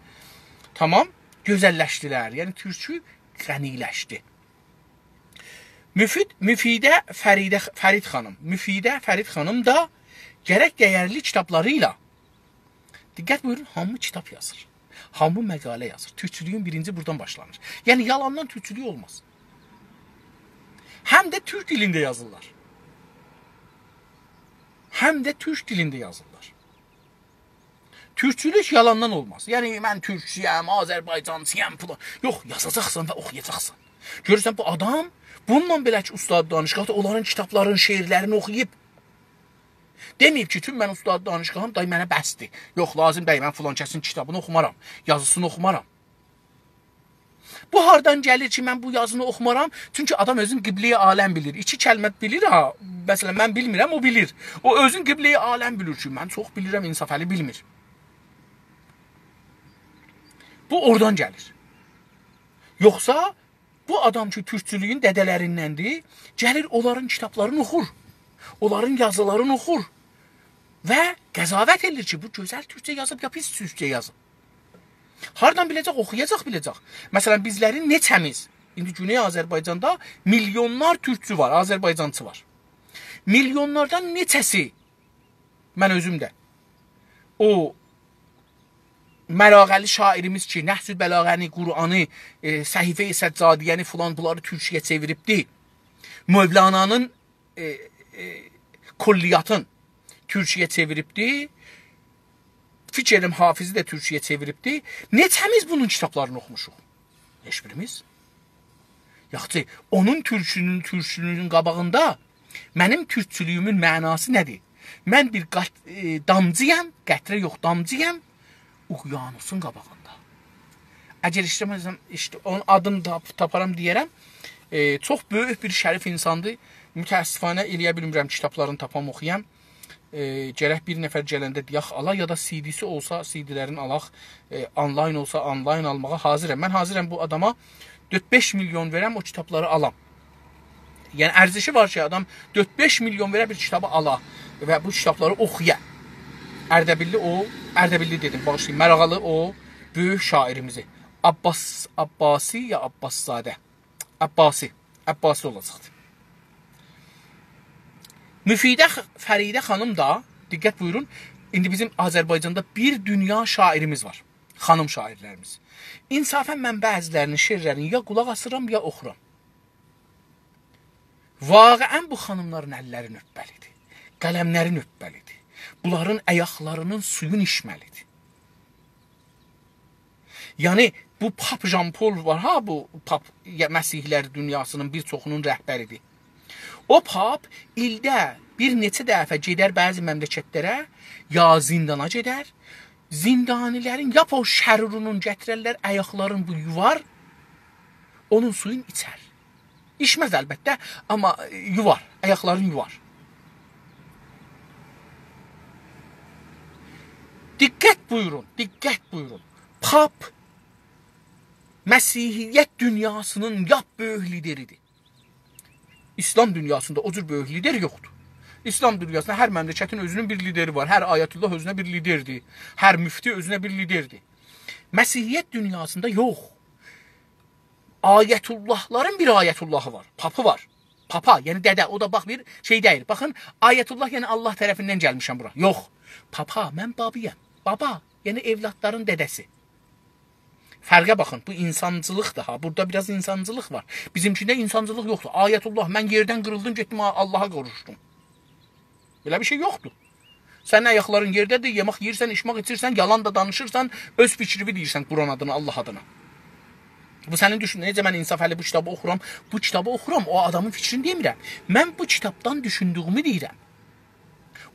Tamam, gözəlləşdilər. Yəni türkçü qəniləşdi. Müfidə Fərid xanım da gərək dəyərli kitablarıyla, diqqət buyurun, hamı kitab yazır, hamı məqalə yazır. Türkçülüyün birinci buradan başlanır. Yəni yalandan türkçülük olmaz. Həm də türk dilində yazırlar. Həm də türk dilində yazırlar. Türkçülük yalandan olmaz. Yəni mən türkçüyəm, Azərbaycancıyam falan. Yox, yazacaqsan və oxuyacaqsan. Görürsən bu adam bununla belə ki ustad danışqahda onların kitablarının, şeirlərini oxuyub deməyib ki, tüm mən ustad danışqahım, day mənə bəsdir. Yox, lazım deyil, mən filan kəsin kitabını oxumaram, yazısını oxumaram. Bu hardan gəlir ki, mən bu yazını oxumaram? Çünki adam özün qibləyi aləm bilir. İki kəlmə bilir ha. Məsələn, mən bilmirəm, o bilir. O özün qibləyi aləm bilir ki, mən çox bilirəm, İnsaf Əli bilmir. Bu oradan gəlir. Yoxsa bu adam ki, türkçülüyün dədələrindəndir, gəlir onların kitablarını oxur. Onların yazılarını oxur. Və qəzavət edir ki, bu gözəl türkçə yazıb, ya pis türkçə yazıb. Hardan biləcək, oxuyacaq biləcək. Məsələn, bizlərin neçəmiz, indi Güney Azərbaycanda milyonlar türkçü var, Azərbaycancı var. Milyonlardan neçəsi, mən özüm də, o Məlağəli şairimiz ki, Nəhsül Bəlağəni, Qur'anı, Səhifə-i Səccadiyəni filan bunları türkçəyə çeviribdi. Mövlana'nın Kulliyatın türkçəyə çeviribdi. Fikrim Hafizi də türkçəyə çeviribdi. Neçəmiz bunun kitablarını oxumuşuq? Heç birimiz. Yaxçı, onun türkçülüyünün qabağında mənim türkçülüyümün mənası nədir? Mən bir damcıyam, qətrə yox damcıyam, Uqyanus'un qabağında. Əgər işləməzsəm, onun adını taparam deyərəm. Çox böyük bir şərif insandır. Mütəəssifanə eləyə bilmirəm, kitablarını tapam, oxuyam. Gərək bir nəfər gələndə deyək alaq, ya da CD-si olsa CD-lərini alaq, online olsa online almağa hazırəm. Mən hazırəm bu adama 4-5 milyon verəm, o kitabları alam. Yəni ərzişi var ki, adam 4-5 milyon verə bir kitabı ala və bu kitabları oxuya. Ərdəbilli o, Ərdəbilli dedim, bağışlayın, Mərağalı o böyük şairimizi. Abbasi ya Abbaszadə? Abbasi olacaqdır. Müfidə Fəridə xanım da, diqqət buyurun, indi bizim Azərbaycanda bir dünya şairimiz var, xanım şairlərimiz. İnsafən mən bəzilərinin şeirlərini ya qulaq asıram, ya oxuram. Vaqəən bu xanımların əlləri nöpbəlidir, qələmləri nöpbəlidir. Bunların əyaqlarının suyun içməlidir. Yəni, bu Pap Jean-Paul var, ha, bu Pap Məsihlər dünyasının bir çoxunun rəhbəridir. O Pap ildə bir neçə dəfə gedər bəzi məmləkətlərə, ya zindana gedər, zindanilərin, yap o şərurunun gətirərlər, əyaqların bu yuvar, onun suyun içər. İçməz əlbəttə, amma yuvar, əyaqların yuvar. Diqqət buyurun. Pap Məsihiyyət dünyasının yap böyük lideridir. İslam dünyasında o cür böyük lider yoxdur. İslam dünyasında hər məmləkətin özünün bir lideri var. Hər ayətullah özünə bir liderdir. Hər müfti özünə bir liderdir. Məsihiyyət dünyasında yox. Ayətullahların bir ayətullahı var. Papı var. Papa, yəni dədə, o da bax bir şey deyil. Baxın, Ayətullah, yəni Allah tərəfindən gəlmişəm bura. Yox. Papa, mən babiyəm. Baba, yəni evlatların dədəsi. Fərqə baxın, bu insancılıqdır ha. Burada biraz insancılıq var. Bizimkində insancılıq yoxdur. Ayətullah, mən yerdən qırıldım, getdim Allaha qoruşdum. Belə bir şey yoxdur. Sənin ayaqların yerdədir, yemək yeyirsən, içmək içirsən, yalan da danışırsan, öz fikrini deyirsən Quran adına, Allah adına. Bu sənin düşünün. Necə mən İnsaf Əli bu kitabı oxuram? Bu kitabı oxuram, o adamın fikrini demirəm. Mən bu kitabdan düşündüyümü deyirəm.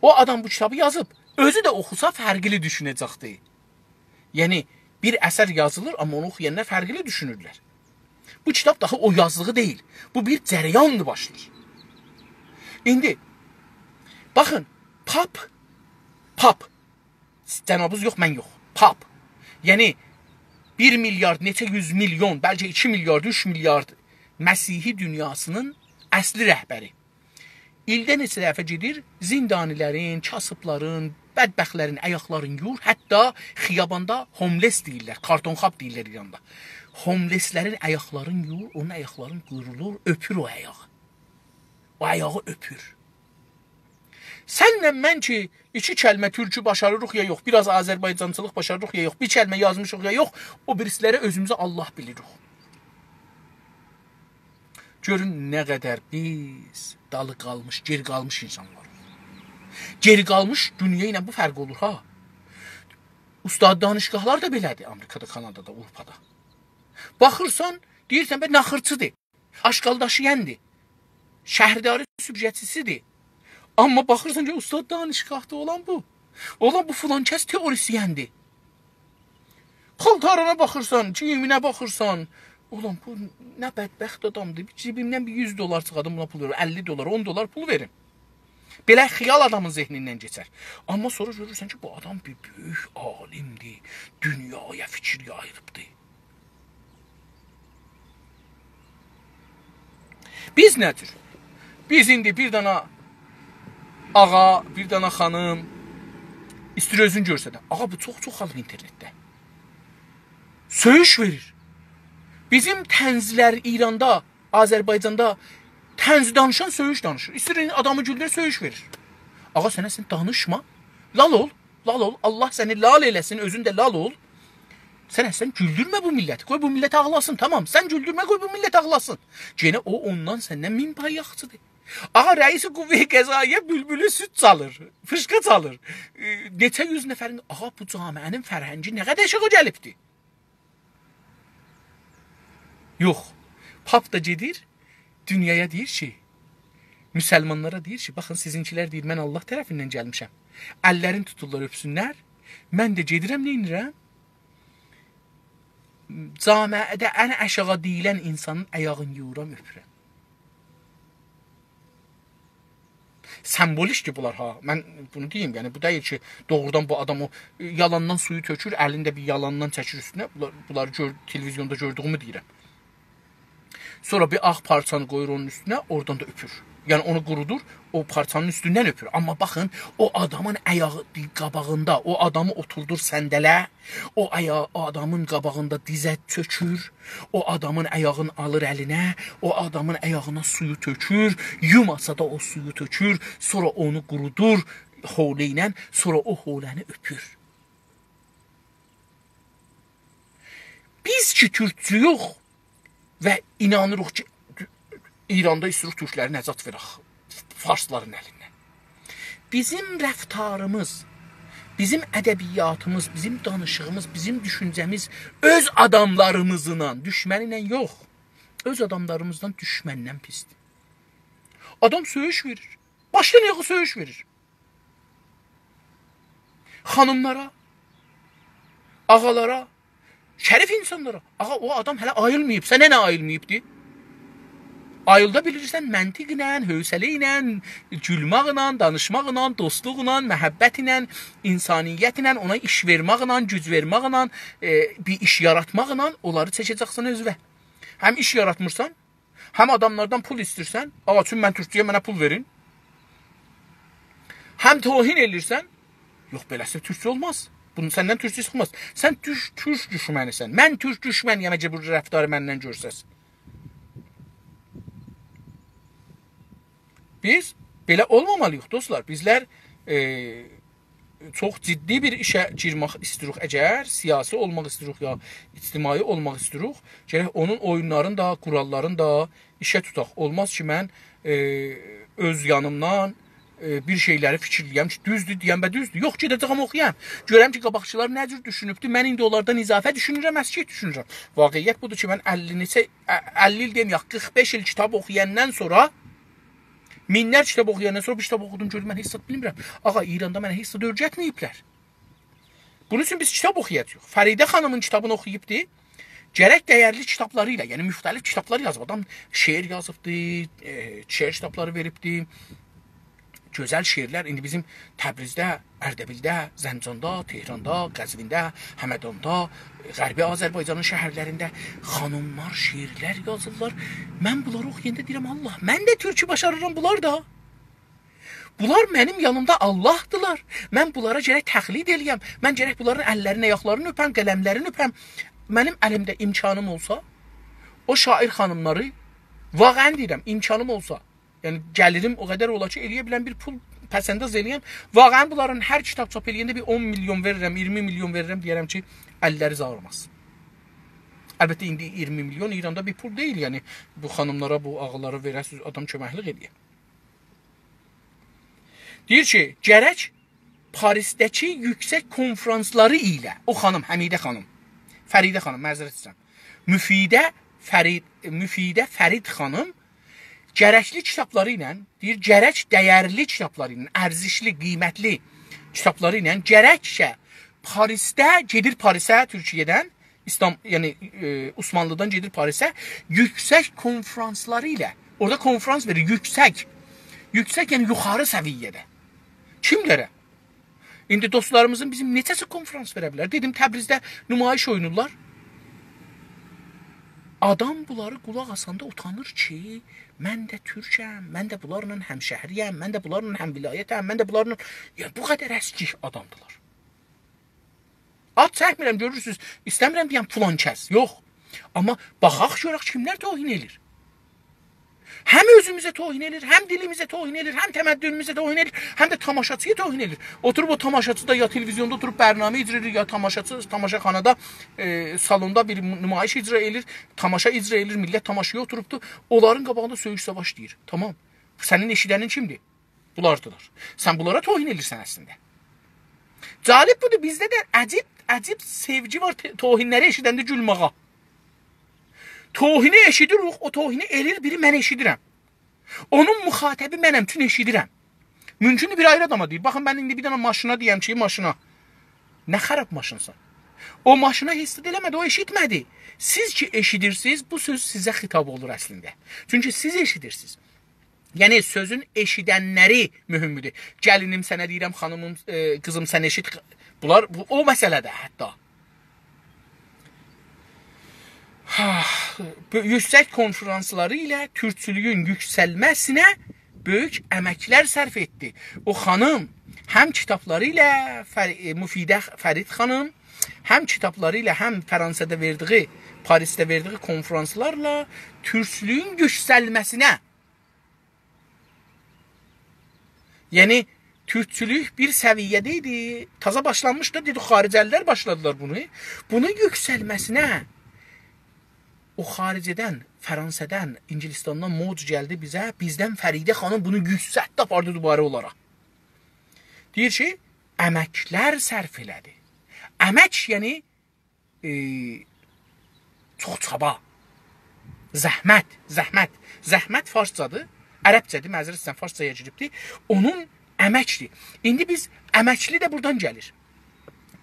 O adam bu kitabı yazıb, özü də oxusa fərqli düşünəcəkdir. Yəni, bir əsər yazılır, amma onu oxuyanlar fərqli düşünürlər. Bu kitab daha o yazdığı deyil. Bu bir cərəyandır başlayır. İndi, baxın, Pap. Cənabınız yox, mən yox. Pap. Yəni, 1 milyard, neçə 100 milyon, bəlkə 2 milyard, 3 milyard Məsihi dünyasının əsli rəhbəri. İldə neçə dəfə gedir, zindanilərin, kasıbların, bədbəxtlərin ayaqlarını yuyur, hətta xiyabanda homeless deyirlər, kartonxap deyirlər İranda. Homelesslərin ayaqlarını yuyur, onun ayaqlarını qırılır, öpür o ayağı. O ayağı öpür. Sənlə mən ki, 2 kəlmə türkü başarırıq ya yox, biraz Azərbaycançılıq başarırıq ya yox, bir kəlmə yazmışıq ya yox, o birislərə özümüzü Allah bilirik. Görün nə qədər biz dalı qalmış, geri qalmış insanlar. Geri qalmış dünya ilə bu fərq olur ha. Ustad danışqahlar da belədir Amerikada, Kanadada, Avropada. Baxırsan, deyirsən bə naxırçıdır, aşqaldaşıyəndir, şəhərdarı sübjəçisidir. Amma baxırsan ki, ustad danışqahda olan bu. Olan bu filan kəs teorisiyəndir. Xaltarına baxırsan, ciminə baxırsan, olan bu nə bədbəxt adamdır. Cibimdən bir 100 dolar çıxadım, buna pul verim, 50 dolar, 10 dolar pul verim. Belə xiyal adamın zehnindən keçər. Amma sonra görürsən ki, bu adam bir böyük alimdir, dünyaya fikir yayılıbdır. Biz nədir? Biz indi bir dana ağa, bir dana xanım istir özün görsə də. Ağa, bu çox alır internetdə. Söyüş verir. Bizim tənzlər İranda, Azərbaycanda tənz danışan söyüş danışır. İstir adamı güldür, söyüş verir. Ağa, sən danışma. Lal ol. Allah səni lal eləsin, özün də lal ol. Sən güldürmə bu milləti. Qoy bu millət ağlasın. Tamam, sən güldürmə, qoy bu millət ağlasın. Yenə o ondan səndən 1000 pay yaxşıdır. Ağa, rəisi qüvvəyə qəzaiyə bülbülü süt çalır, fışqa çalır. Neçə 100 nəfərin, ağa, bu camiənin fərhəngi nə qədər şığı gəlibdir. Yox, pap da gedir, dünyaya deyir ki, müsəlmanlara deyir ki, baxın, sizinkilər deyir, mən Allah tərəfindən gəlmişəm. Əllərin tuturlar, öpsünlər, mən də gedirəm, neynirəm? Camiədə ən aşağı deyilən insanın ayağını yuyuram, öpürəm. Sembolikdir bunlar ha. Mən bunu deyim, yəni bu deyil ki, doğrudan bu adam o yalandan suyu tökür, əlində bir yalandan çəkir üstünə. Bunları televizyonda gördüyümü deyirəm. Sonra bir ağ parçanı qoyur onun üstünə, oradan da öpür. Yəni onu qurudur, o parçanın üstündən öpür. Amma baxın, o adamın ayağı qabağında, o adamı otuldur səndələ, o adamın qabağında dizə çökür, o adamın ayağını alır əlinə, o adamın ayağına suyu tökür, yumasa da o suyu tökür, sonra onu qurudur holə ilə, sonra o holəni öpür. Biz ki, türkçüyük və inanırıq ki, İranda istirik türkləri nəcat verək, farsların əlindən. Bizim rəftarımız, bizim ədəbiyyatımız, bizim danışığımız, bizim düşüncəmiz öz adamlarımızla, düşmənlə yox, öz adamlarımızdan düşməndən pisdir. Adam söyüş verir, başdan yağı söyüş verir. Xanımlara, ağalara, şərif insanlara, ağa, o adam hələ ayılmayıb, sənə nə ayılmayıbdir? Ayılda bilirsən məntiqlə, hövsələ ilə, gülməklə, danışmaqla, dostluqla, məhəbbətlə, insaniyyətlə, ona iş verməklə, güc verməklə, bir iş yaratmaqla onları çəkəcəksən özvə. Həm iş yaratmırsan, həm adamlardan pul istirsən, ağa üçün mən türkçüyə mənə pul verin. Həm tohin elirsən, yox beləsi türkçü olmaz. Bunun səndən türkçü çıxmaz. Sən türk düşmənisən. Mən türk düşməniyəm, bu rəftarı məndən görsəz. Biz belə olmamalıyıq dostlar. Bizlər çox ciddi bir işə girmək istəyirik. Əgər siyasi olmaq istəyirik ya ictimai olmaq istəyirik, gərək onun oyunların da, quralların da işə tutaq. Olmaz ki, mən öz yanımdan bir şeyləri fikirləyəm ki, düzdür, deyəm və düzdür. Yox, gedəcəm oxuyam. Görəm ki, qabaqçılar nə cür düşünübdür. Mən indi onlardan izafə düşünürəm, əskik düşünürəm. Vaqiqiyyət budur ki, mən 50 il deyəm, 45 il kitab oxuyandan sonra, minlər kitab oxuyandan sonra bir kitab oxudum, gördüm, mən heç zat bilmirəm. Ağa, İranda mənə heç zat öyrətməyiblər. Bunun üçün biz kitab oxuyacağıq. Fəridə xanımın kitabını oxuyubdur. Gərək dəyərli kitabları ilə, yəni müxtəlif kitablar yazıb. Adam şeir yazıbdır, şeir kitabları veribdir. Gözəl şeirlər indi bizim Təbrizdə, Ərdəbildə, Zəncanda, Tehranda, Qəzvində, Həmədanda, Qərbi Azərbaycanın şəhərlərində xanımlar şeirlər yazırlar. Mən bunları oxuyanda deyirəm, Allah, mən də türkü başarıram bunlar da. Bunlar mənim yanımda Allahdılar. Mən bunlara gərək təqlid eləyəm. Mən gərək bunların əllərini, ayaqlarını öpəm, qələmlərini öpəm. Mənim əlimdə imkanım olsa, o şair xanımları, vaqən deyirəm, imkanım olsa, yəni gəlirim o qədər ola ki, eləyə bilən bir pul pəsəndaz eləyəm. Vaqən bunların hər kitab çap eləyəndə bir 10 milyon verirəm, 20 milyon verirəm, deyərəm ki, əlləri ağrımaz. Əlbəttə, indi 20 milyon İranda bir pul deyil, yəni bu xanımlara, bu ağalara verəsiz, adam köməklik eləyir. Deyir ki, gərək Parisdəki yüksək konferansları ilə, o xanım, Həmidə xanım, Fəridə xanım, məzərət istəyirəm, Müfidə Fərid xanım gərəkli kitabları ilə, deyir, gərək dəyərli kitabları ilə, ərzişli, qiymətli kitabları ilə, gərəksə Parisdə gedir Parisə, Türkiyədən, yəni Osmanlıdan gedir Parisə, yüksək konferansları ilə, orada konferans verir, yüksək, yəni yuxarı səviyyədə. Kimlərə? İndi dostlarımızın bizim neçəsi konferans verə bilər? Dedim, Təbrizdə nümayiş oyunurlar. Adam bunları qulaq asanda utanır ki, mən də türkəm, mən də bunlarla həmşəhriyəm, mən də bunlarla həmvilayətəm, mən də bunlarla... Yəni, bu qədər əskik adamdılar. Ad çəkmirəm, görürsünüz, istəmirəm deyəm filan kəs, yox. Amma baxaq görək kimlər tohin edir. Həm özümüzə tohin edir, həm dilimizə tohin edir, həm təməddünümüzə tohin edir, həm də tamaşaçıya tohin edir. Oturub o tamaşaçı da ya televizyonda oturub bərnamə icra edir, ya tamaşaçı tamaşaxanada, salonda bir nümayiş icra edir, tamaşa icra edir, millət tamaşaya oturubdur. Onların qabağında söyüş savaş deyir. Tamam, sənin eşidənin kimdir? Bunlardılar. Sən bunlara tohin edirsən əslində. Cəlib budur, bizdə də əcib sevgi var tohinləri eşidəndə gülmağa. Tohini eşidirik, o tohini elir, biri mən eşidirəm. Onun müxatəbi mənəm, tün eşidirəm. Mümkün bir ayrı adama deyir. Baxın, mən indi bir dənə maşına deyəm ki, maşına. Nə xarab maşınsan? O maşına hiss eləmədi, o eşitmədi. Siz ki eşidirsiniz, bu söz sizə xitab olur əslində. Çünki siz eşidirsiniz. Yəni, sözün eşidənləri mühümdür. Gəlinim sənə deyirəm, xanımım, qızım sən eşit. Bunlar, o məsələdə hətta. Yüksək konferansları ilə türkçülüyün yüksəlməsinə böyük əməklər sərf etdi. O xanım həm kitabları ilə Müfidə Fərid xanım, həm kitabları ilə, həm Fransada verdiyi, Parisdə verdiyi konferanslarla türkçülüyün yüksəlməsinə, yəni türkçülük bir səviyyədə idi, taza başlanmışdı, dedi, xaricəlilər başladılar bunu. Bunun yüksəlməsinə o xaricədən, Fransədən, İngilistandan moc gəldi bizə, bizdən Fəridə xanım bunu yüksətdə apardı dubarə olaraq. Deyir ki, əməklər sərf elədi. Əmək, yəni, çox çaba, zəhmət farscadır, ərəbcədir, məzərət istəyən farscaya giribdir, onun əməkdir. İndi biz, əməkli də buradan gəlir.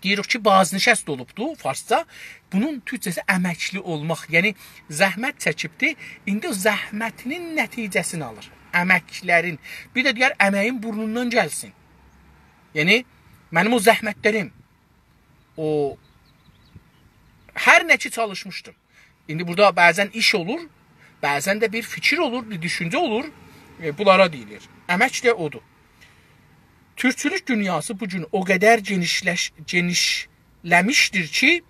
Deyirik ki, baznişəst olubdur farsca. Bunun türkçəsi əməkli olmaq, yəni zəhmət çəkibdir. İndi o zəhmətinin nəticəsini alır. Əməklərin. Bir də deyər, əməyin burnundan gəlsin. Yəni, mənim o zəhmətlərim, o hər nə ki çalışmışdım. İndi burada bəzən iş olur, bəzən də bir fikir olur, bir düşüncə olur. Bunlara deyilir. Əmək də odur. Türkçülük dünyası bugün o qədər genişləmişdir ki,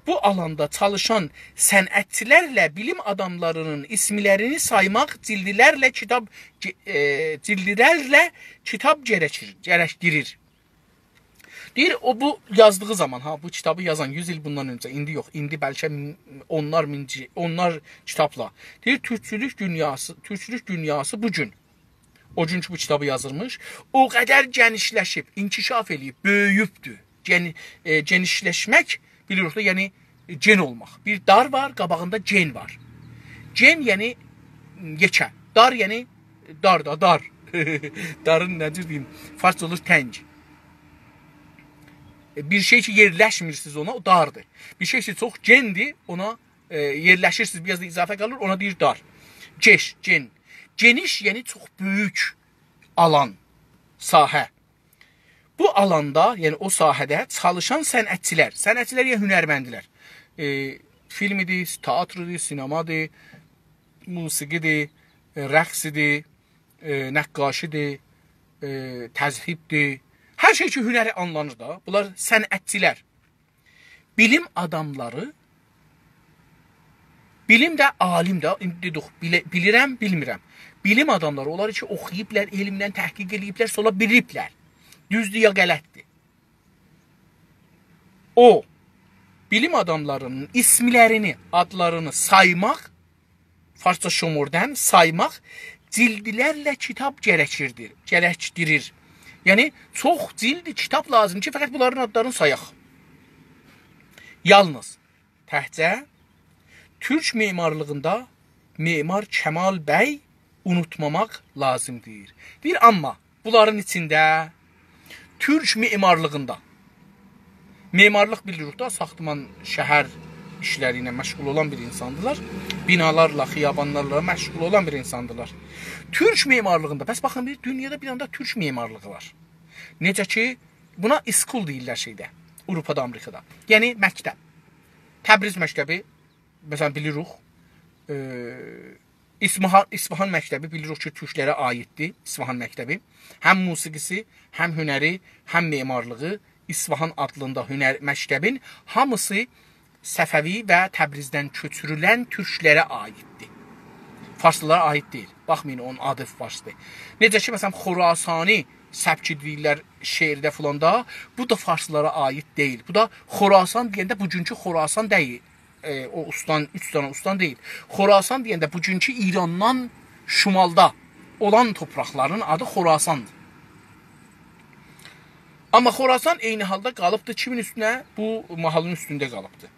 Bu alanda çalışan sənətçilərlə bilim adamlarının ismlərini saymaq cildilərlə kitab gərəkdirir. Deyir, o bu yazdığı zaman, bu kitabı yazan 100 il bundan öncə, indi yox, indi bəlkə onlar kitabla. Deyir, türkçülük dünyası bu gün, o gün ki bu kitabı yazılmış, o qədər genişləşib, inkişaf eləyib, böyüyübdür. Genişləşmək bilirik də, yəni gen olmaq. Bir dar var, qabağında gen var. Gen yəni yekə, dar yəni dar. Darın nədir deyim, farsça olur təng. Bir şey ki yerləşmirsiniz ona, o dardır. Bir şey ki çox gendir, ona yerləşirsiniz, biraz da izafə qalır, ona deyir dar. Gen. Geniş, yəni çox böyük alan, sahə. Bu alanda, yəni o sahədə çalışan sənətçilər ya hünərməndilər. Filmidir, teatrıdır, sinemadır, musiqidir, rəqsidir, nəqqaşidir, təzhibdir. Hər şey ki hünəri anlanır da. Bunlar sənətçilər. Bilim adamları, bilim də, alim də, dedik, bilirəm, bilmirəm. Bilim adamları, onlar ki oxuyublər, elmdən təhqiq eləyiblər, sonra biliblər. Düzdür ya qələtdir. O, bilim adamlarının ismlərini, adlarını saymaq, farsça şomurdən saymaq, cildilərlə kitab gərəkdirir. Yəni, çox cildi kitab lazım ki, fəqət bunların adlarını sayaq. Yalnız, təhcə, Türk memarlığında Memar Kəmal bəy unutmamaq lazımdır. Bir amma, bunların içində Türk memarlığında, memarlıq bilirik da, saxtıman şəhər işləri ilə məşğul olan bir insandılar. Binalarla, xiyabanlarla məşğul olan bir insandılar. Türk memarlığında, bəs baxın, dünyada bir anda Türk memarlığı var. Necə ki, buna iskul deyirlər şeydə, Avropada, Amerikada. Yəni, məktəb. Təbriz məktəbi, məsələn, bilirik, İsfahan məktəbi bilirik ki, türklərə aiddir, İsfahan məktəbi. Həm musiqisi, həm hünəri, həm memarlığı İsfahan adlında hünər məktəbin hamısı Səfəvi və Təbrizdən köçürülən türklərə aiddir. Farslılara aid deyil. Baxmayın, onun adı farsdır. Necə ki, məsələn, Xorasani səbki deyirlər şeirdə filanda, bu da farslılara aid deyil. Bu da Xorasan deyəndə bugünkü Xorasan deyil. O ustan, 3 dənə ustan deyil. Xorasan deyəndə bugünkü İrandan şimalda olan torpaqların adı Xorasandır. Amma Xorasan eyni halda qalıbdır kimin üstünə? Bu mahalın üstündə qalıbdır.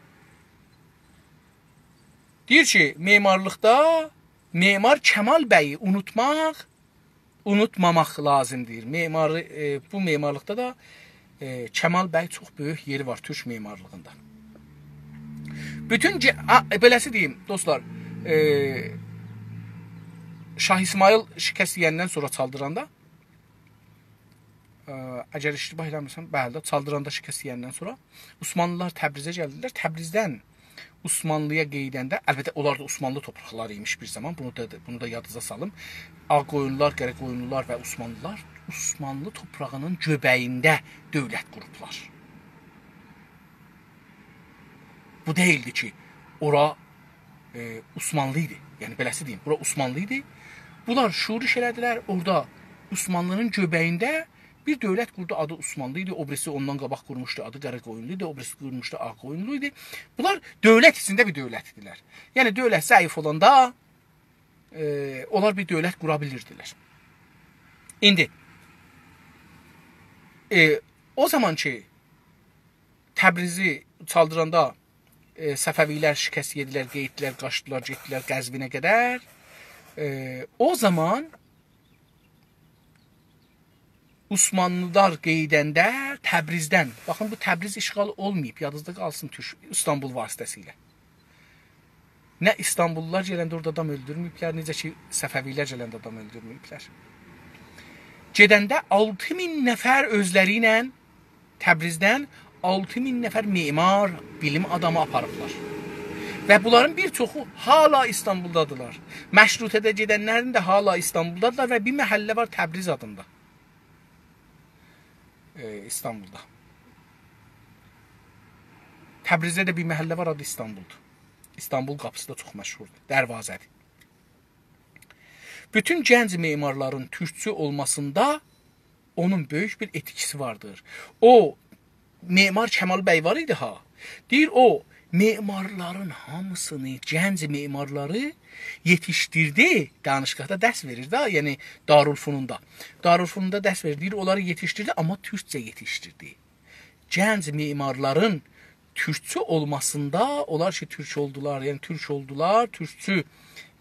Deyir ki, memarlıqda Memar Kəmal bəyi unutmamaq lazımdır. Bu memarlıqda da Kəmal bəy çox böyük yeri var Türk memarlığında. Bütün, beləsi deyim, dostlar, Şah İsmail şikəst yiyəndən sonra çaldıranda, əgər iştibah eləmirsən, bəli, çaldıranda şikəst yiyəndən sonra Osmanlılar Təbrizə gəldilər. Təbrizdən Osmanlıya qeydəndə, əlbəttə onlar da Osmanlı torpaqları imiş bir zaman, bunu da yadınıza salım. Ağqoyunlular, Qərəqoyunlular və Osmanlılar Osmanlı toprağının göbəyində dövlət qurublar. Bu deyildi ki, ora Osmanlı idi. Yəni, beləsi deyim, bura Osmanlı idi. Bunlar şuur iş elədilər, orada Osmanlının göbəyində bir dövlət qurdu, adı Osmanlı idi. O birisi ondan qabaq qurmuşdu, adı Qərəqoyunlu idi. O birisi qurmuşdu, Ağqoyunlu idi. Bunlar dövlət içində bir dövlət idilər. Yəni, dövlət zəif olanda onlar bir dövlət qura bilirdilər. İndi, o zaman ki, Təbrizi çaldıranda Səfəvilər şikəst yedilər, qeydlər, qaçdılar, getdilər Qəzvinə qədər. O zaman Osmanlılar qeydəndə Təbrizdən, baxın, bu Təbriz işğal olmayıb, yadınızda qalsın İstanbul vasitəsilə. Nə İstanbullular gələndə orada adam öldürməyiblər, necə ki, Səfəvilər gələndə adam öldürməyiblər. Gedəndə 6000 nəfər özləri ilə Təbrizdən 6000 nəfər memar, bilim adamı aparıblar. Və bunların bir çoxu hala İstanbuldadılar. Məşrutədə gedənlərin də hala İstanbuldadılar və bir məhəllə var Təbriz adında. İstanbulda. Təbrizdə də bir məhəllə var, adı İstanbuldur. İstanbul qapısı da çox məşhurdur, Dərvazədir. Bütün gənc memarların türkçü olmasında onun böyük bir etkisi vardır. O, memar Kəmal bəy var idi ha. Deyir o, memarların hamısını, gənc memarları yetişdirdi. Danışqahda dərs verir da, yəni Darülfununda. Darülfununda dərs verir, deyir onları yetişdirdi, amma türkçə yetişdirdi. Gənc memarların türkçü olmasında, onlar ki türk oldular, yəni türk oldular, türkçü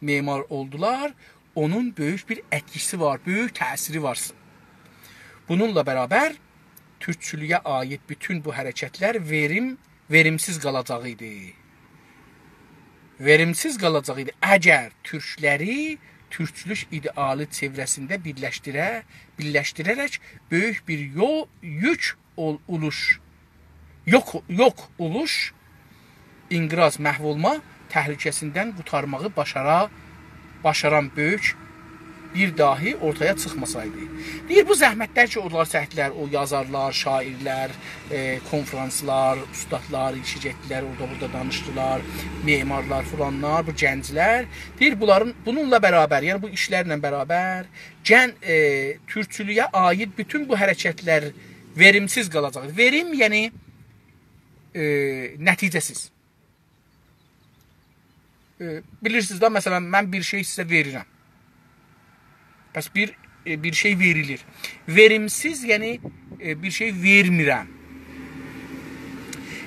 memar oldular. Onun böyük bir etkisi var, böyük təsiri var. Bununla bərabər türkçülüyə aid bütün bu hərəkətlər verimsiz qalacaq idi. Verimsiz qalacaq idi. Əgər türkləri türkçülük idealı çevrəsində birləşdirərək böyük bir yük yox oluş, inqiraz, məhv olma təhlükəsindən qurtarmağı başaran böyük bir dahi ortaya çıxmasaydı. Deyir, bu zəhmətlər ki, onlar çəkdilər, o yazarlar, şairlər, konferanslar, ustadlar, işi getdilər, orada burada danışdılar, memarlar, filanlar, bu gənclər. Deyir, bununla bərabər, yəni bu işlərlə bərabər, türkçülüyə aid bütün bu hərəkətlər verimsiz qalacaq. Verim, yəni nəticəsiz. Bilirsiniz da, məsələn, mən bir şey sizə verirəm. Bəs bir şey verilir. Verimsiz, yəni bir şey vermirəm.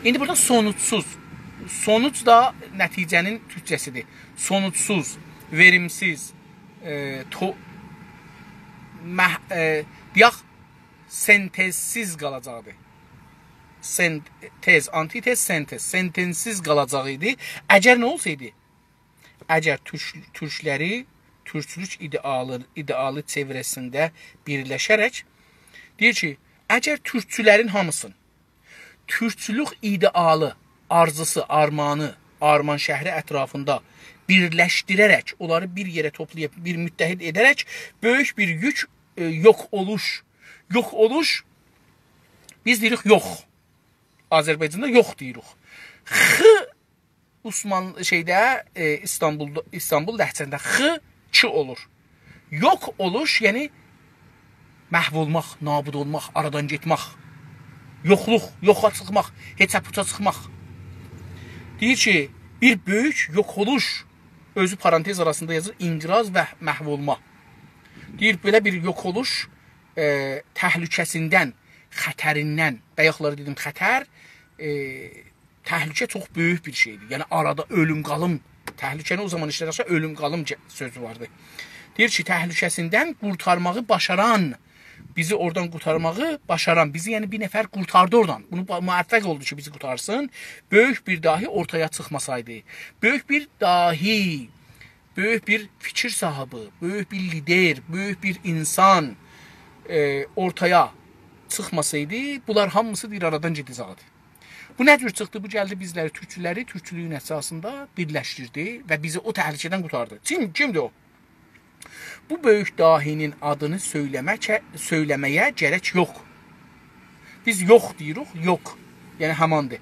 İndi burada sonuçsuz. Sonuç da nəticənin türkçəsidir. Sonuçsuz, verimsiz, deyək, sentezsiz qalacaqdır. Sentez, antitez, sentez. Sentensiz qalacaq idi. Əgər nə olsaydı? Əgər türkləri türkçülük idealı çevrəsində birləşərək deyir ki, əgər türkçülərin hamısın türkçülük idealı, arzusu, armanı, Arman şəhri ətrafında birləşdirərək, onları bir yerə toplayıb, bir müttəhid edərək böyük bir yük yox oluş, biz deyirik yox. Azərbaycanda yox deyirik. İstanbul ləhcəsində x olur. Yox oluş, yəni məhv olmaq, nabud olmaq, aradan getmək, yoxluq, yoxa çıxmaq, heçə puça çıxmaq. Deyir ki, bir böyük yox oluş, özü parantez arasında yazır, inqiraz və məhv olma. Deyir, belə bir yox oluş təhlükəsindən, xətərindən, bayaqları dedim xətər, təhlükə çox böyük bir şeydir. Yəni arada ölüm qalım, təhlükəni o zaman işlədiksə ölüm qalım sözü vardı. Deyir ki, təhlükəsindən qurtarmağı başaran, bizi oradan qurtarmağı başaran, bizi yəni bir nəfər qurtardı oradan. Bunu müvəffəq oldu ki, bizi qurtarsın. Böyük bir dahi ortaya çıxmasaydı. Böyük bir dahi, böyük bir fikir sahibi, böyük bir lider, böyük bir insan ortaya çıxmasaydı, bunlar hamısı bir aradan gedəcəkdi. Bu nə cür çıxdı? Bu gəldi bizləri, türkçüləri, türkçülüyün əsasında birləşdirdi və bizi o təhlükədən qurtardı. Kimdir o? Bu böyük dahinin adını söyləməyə gərək yox. Biz yox deyirik, yox. Yəni həmandır.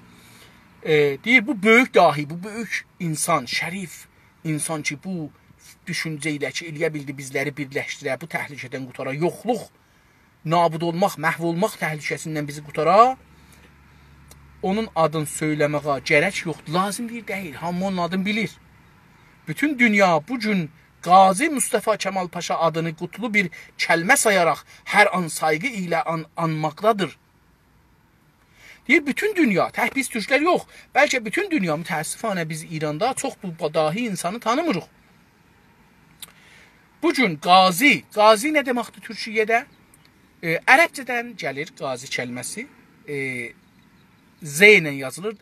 Deyir, bu böyük dahi, bu böyük insan, şərif insan ki, bu düşüncə ilə ki, eləyə bildi bizləri birləşdirə, bu təhlükədən qutara, yoxluq, nabud olmaq, məhv olmaq təhlükəsindən bizi qutara, onun adını söyləməyə gərək yoxdur. Lazım deyil, hamı onun adını bilir. Bütün dünya bu gün Qazi Mustafa Kemal Paşa adını qutlu bir kəlmə sayaraq hər an sayğı ilə anmaqdadır. Deyir, bütün dünya, tək biz türklər yox, bəlkə bütün dünya, mütəəssifanə biz İranda çox bu dahi insanı tanımırıq. Bu gün qazi nə deməkdir Türkiyədə? Ərəbcədən gəlir qazi kəlməsi, Z ilə yazılır,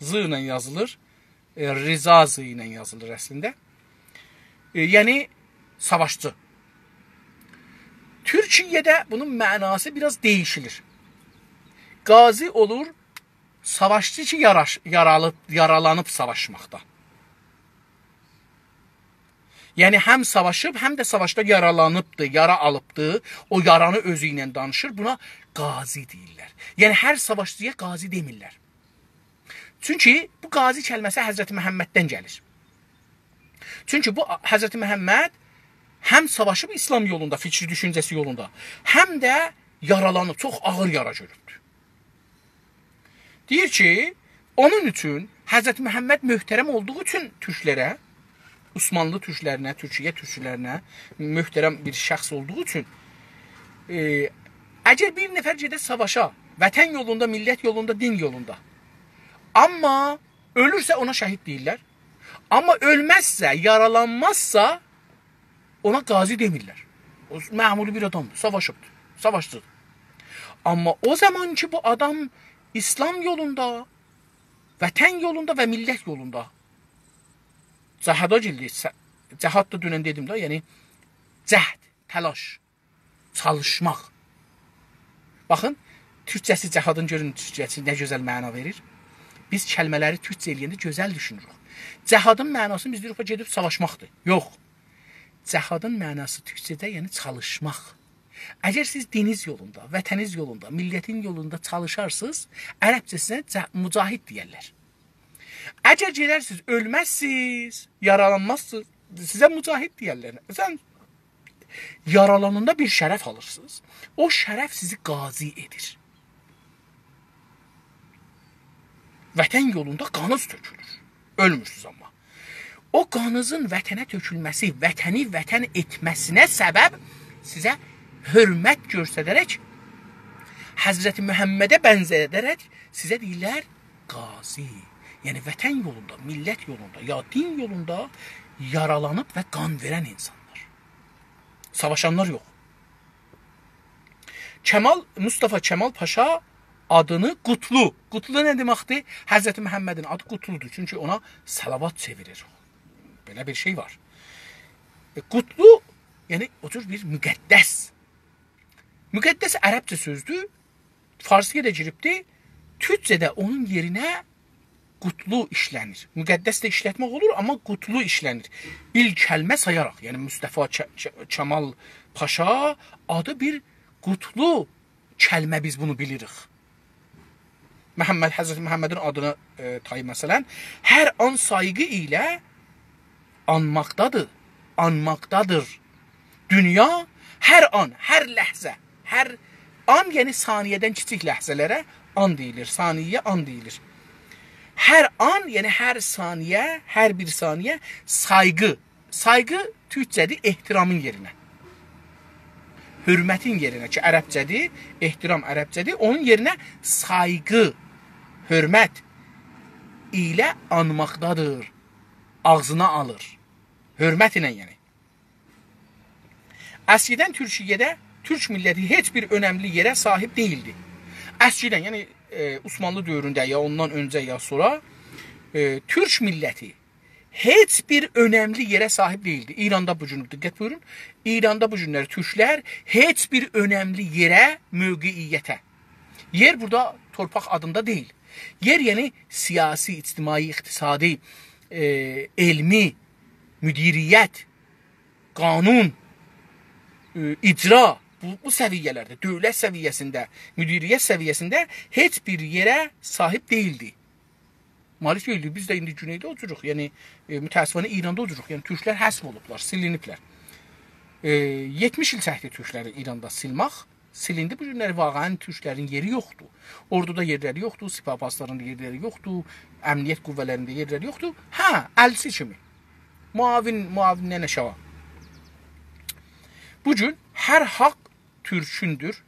Z ilə yazılır, Rizaz ilə yazılır əslində. Yəni, savaşçı. Türkiyədə bunun mənası biraz değişilir. Qazi olur, savaşçı ki, yaralanıb savaşmaqda. Yəni, həm savaşıb, həm də savaşda yaralanıbdır, yara alıbdır. O yaranı özü ilə danışır. Buna qazi deyirlər. Yəni, hər savaşçıya qazi demirlər. Çünki bu qazi kəlməsi Həzrəti Məhəmməddən gəlir. Çünki bu Həzrəti Məhəmməd həm savaşıb İslam yolunda, fikri düşüncəsi yolunda, həm də yaralanıb, çox ağır yara görübdür. Deyir ki, onun üçün Həzrəti Məhəmməd möhtərəm olduğu üçün türklərə, Osmanlı türklərinə, Türkiyə türklərinə möhtərəm bir şəxs olduğu üçün əgər bir nəfər gedə savaşa, vətən yolunda, millət yolunda, din yolunda, amma ölürsə ona şəhid deyirlər, amma ölməzsə, yaralanmazsa ona qazi demirlər. O məmuli bir adamdır, savaşıbdır, savaşçıdır. Amma o zaman ki bu adam İslam yolunda, vətən yolunda və millət yolunda cəhada girdi. Cəhad da dünən dedim də, yəni cəhd, təlaş, çalışmaq. Baxın, türkçəsi cəhadın görün türkçəsi nə gözəl məna verir. Biz kəlmələri türkçə eləyəndə gözəl düşünürük. Cəhadın mənası biz deyirik gedib savaşmaqdır. Yox. Cəhadın mənası türkçədə yəni çalışmaq. Əgər siz diniz yolunda, vətəniz yolunda, millətin yolunda çalışarsınız, ərəbcəsinə mücahid deyərlər. Əgər gedərsiniz, ölməzsiniz, yaralanmazsınız, sizə mücahid deyərlər. Sən yaralanında bir şərəf alırsınız. O şərəf sizi qazi edir. Vətən yolunda qanınız tökülür. Ölmürsünüz amma. O qanınızın vətənə tökülməsi, vətəni vətən etməsinə səbəb sizə hörmət göstərərək, Həzrəti Məhəmmədə bənzədərək sizə deyirlər qazi. Yəni vətən yolunda, millət yolunda, ya din yolunda yaralanıb və qan verən insanlar. Savaşanlar yox. Mustafa Kemal Paşa adını Qutlu. Qutlu nə deməkdir? Həzrəti Məhəmmədin adı Qutludur. Çünki ona salavat çevirir. Belə bir şey var. Qutlu, yəni o cür bir müqəddəs. Müqəddəs ərəbcə sözdür. Farsiyə də giribdir. Türkcədə onun yerinə qutlu işlənir. Müqəddəs də işlətmək olur, amma qutlu işlənir. Bir kəlmə sayaraq, yəni Mustafa Kemal Paşa adı bir qutlu kəlmə biz bunu bilirik. Həzrəti Məhəmmədin adını tay məsələn, hər an sayğı ilə anmaqdadır. Dünya hər an, hər ləhzə, hər an, yəni saniyədən kiçik ləhzələrə an deyilir, saniyə an deyilir. Hər an, yəni hər saniyə, hər bir saniyə sayğı. Sayğı türkcədir, ehtiramın yerinə. Hörmətin yerinə ki, ərəbcədir, ehtiram ərəbcədir, onun yerinə sayğı, hörmət ilə anmaqdadır. Ağzına alır. Hörmət ilə yəni. Əskidən Türkiyədə Türk milləti heç bir önəmli yerə sahib deyildi. Əskidən, yəni Osmanlı dövründə ya ondan öncə ya sonra Türk milləti heç bir önəmli yerə sahib deyildi. İranda bu gün, diqqət buyurun, İranda bu günləri türklər heç bir önəmli yerə, mövqeiyyətə. Yer burada torpaq adında deyil. Yer yəni siyasi, ictimai, iqtisadi, elmi, müdiriyyət, qanun, icra, bu səviyyələrdə, dövlət səviyyəsində, müdiriyyət səviyyəsində heç bir yerə sahib deyildi. Malik deyildi, biz də indi güneydə oturuq, yəni mütəəssifənə İranda oturuq, yəni türklər həsb olublar, siliniblər. 70 il çəkdi türkləri İranda silindi. Bu günləri vaqəən türklərin yeri yoxdur. Orduda yerləri yoxdur, sipah-paslarında yerləri yoxdur, əmniyyət qüvvələrində yerləri yoxdur. Hə, əlçi kimi. Muavindən aşağı. Bu gün hər haqq türkündür.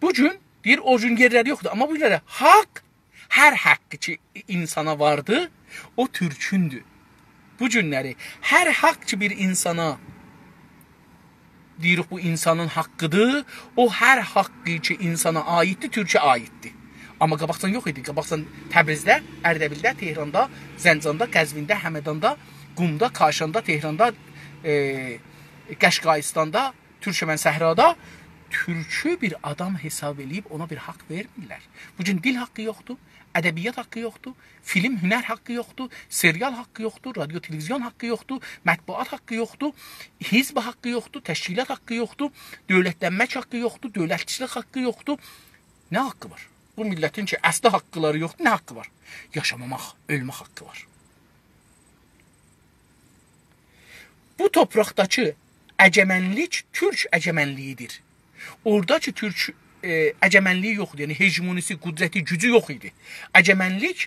Bu gün deyir o gün yerləri yoxdur, amma bu günlərdə haqq, hər haqqı ki insana vardı, o türkündür. Bu günləri hər haqq ki bir insana deyirik bu insanın haqqıdır, o hər haqqı ki insana aiddir, türkə aiddir. Amma qabaqcan yox idi. Qabaqcan Təbrizdə, Ərdəbildə, Tehranda, Zəncanda, Qəzvində, Həmədanda, Qumda, Kaşanda, Tehranda, Qəşqaistanda, Türkmən səhrada türkü bir adam hesab eləyib ona bir haqq vermirlər. Bugün dil haqqı yoxdur, ədəbiyyat haqqı yoxdur, film, hünər haqqı yoxdur, serial haqqı yoxdur, radio, televizyon haqqı yoxdur, mətbuat haqqı yoxdur, hizb haqqı yoxdur, təşkilat haqqı yoxdur, dövlətlənmək haqqı yoxdur, dövlətçilik haqqı yoxdur. Nə haqqı var? Bu millətin ki, əsli haqqıları yoxdur, nə haqqı var? Yaşamamaq, ölmək haqqı var. Bu torpaqdakı əcəmənlik türk əcəmənliyidir. Oradakı türk əcəmənliyi yoxdur. Yəni hegemonisi, qudrəti, gücü yox idi. Əcəmənlik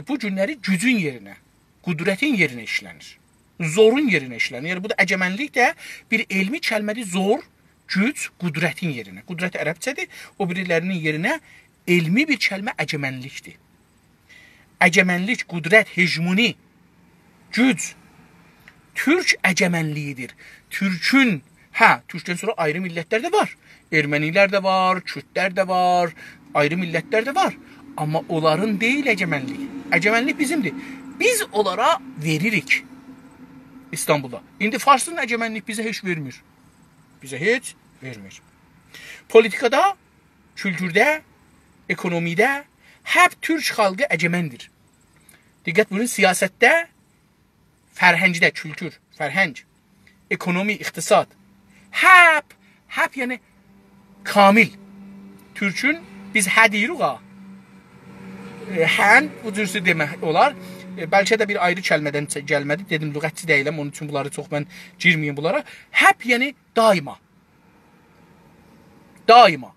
bu günləri gücün yerinə, qudrətin yerinə işlənir. Zorun yerinə işlənir. Yəni bu da əcəmənlik də bir elmi kəlmədir. Zor, güc, qudrətin yerinə. Qudrət ərəbcədir. O birilərinin yerinə elmi bir kəlmə əcəmənlikdir. Əcəmənlik, qudrət, hegemoni, güc, türk əcəmənliyidir. Türkün, türkdən sonra ayrı millətlər də var. Ermənilər də var, Kürtlər də var, ayrı millətlər də var. Amma onların deyil əcəmənlik. Əcəmənlik bizimdir. Biz onlara veririk İstanbulda. İndi Farsın əcəmənlik bizə heç vermir. Bizə heç vermir. Politikada, kültürdə, ekonomidə hep Türk xalqı əcəməndir. Diqqət bunun siyasətdə, fərhəngdə, kültür, fərhəng, ekonomi, iqtisad hep yəni kamil. Türkün biz hə deyirik ha. Hän bu cürsü demək olar. Bəlkə də bir ayrı kəlmədən gəlmədi. Dedim lüğətçi deyiləm, onun üçün bunları çox mən girməyim bunlara. Hep yəni daima. Daima.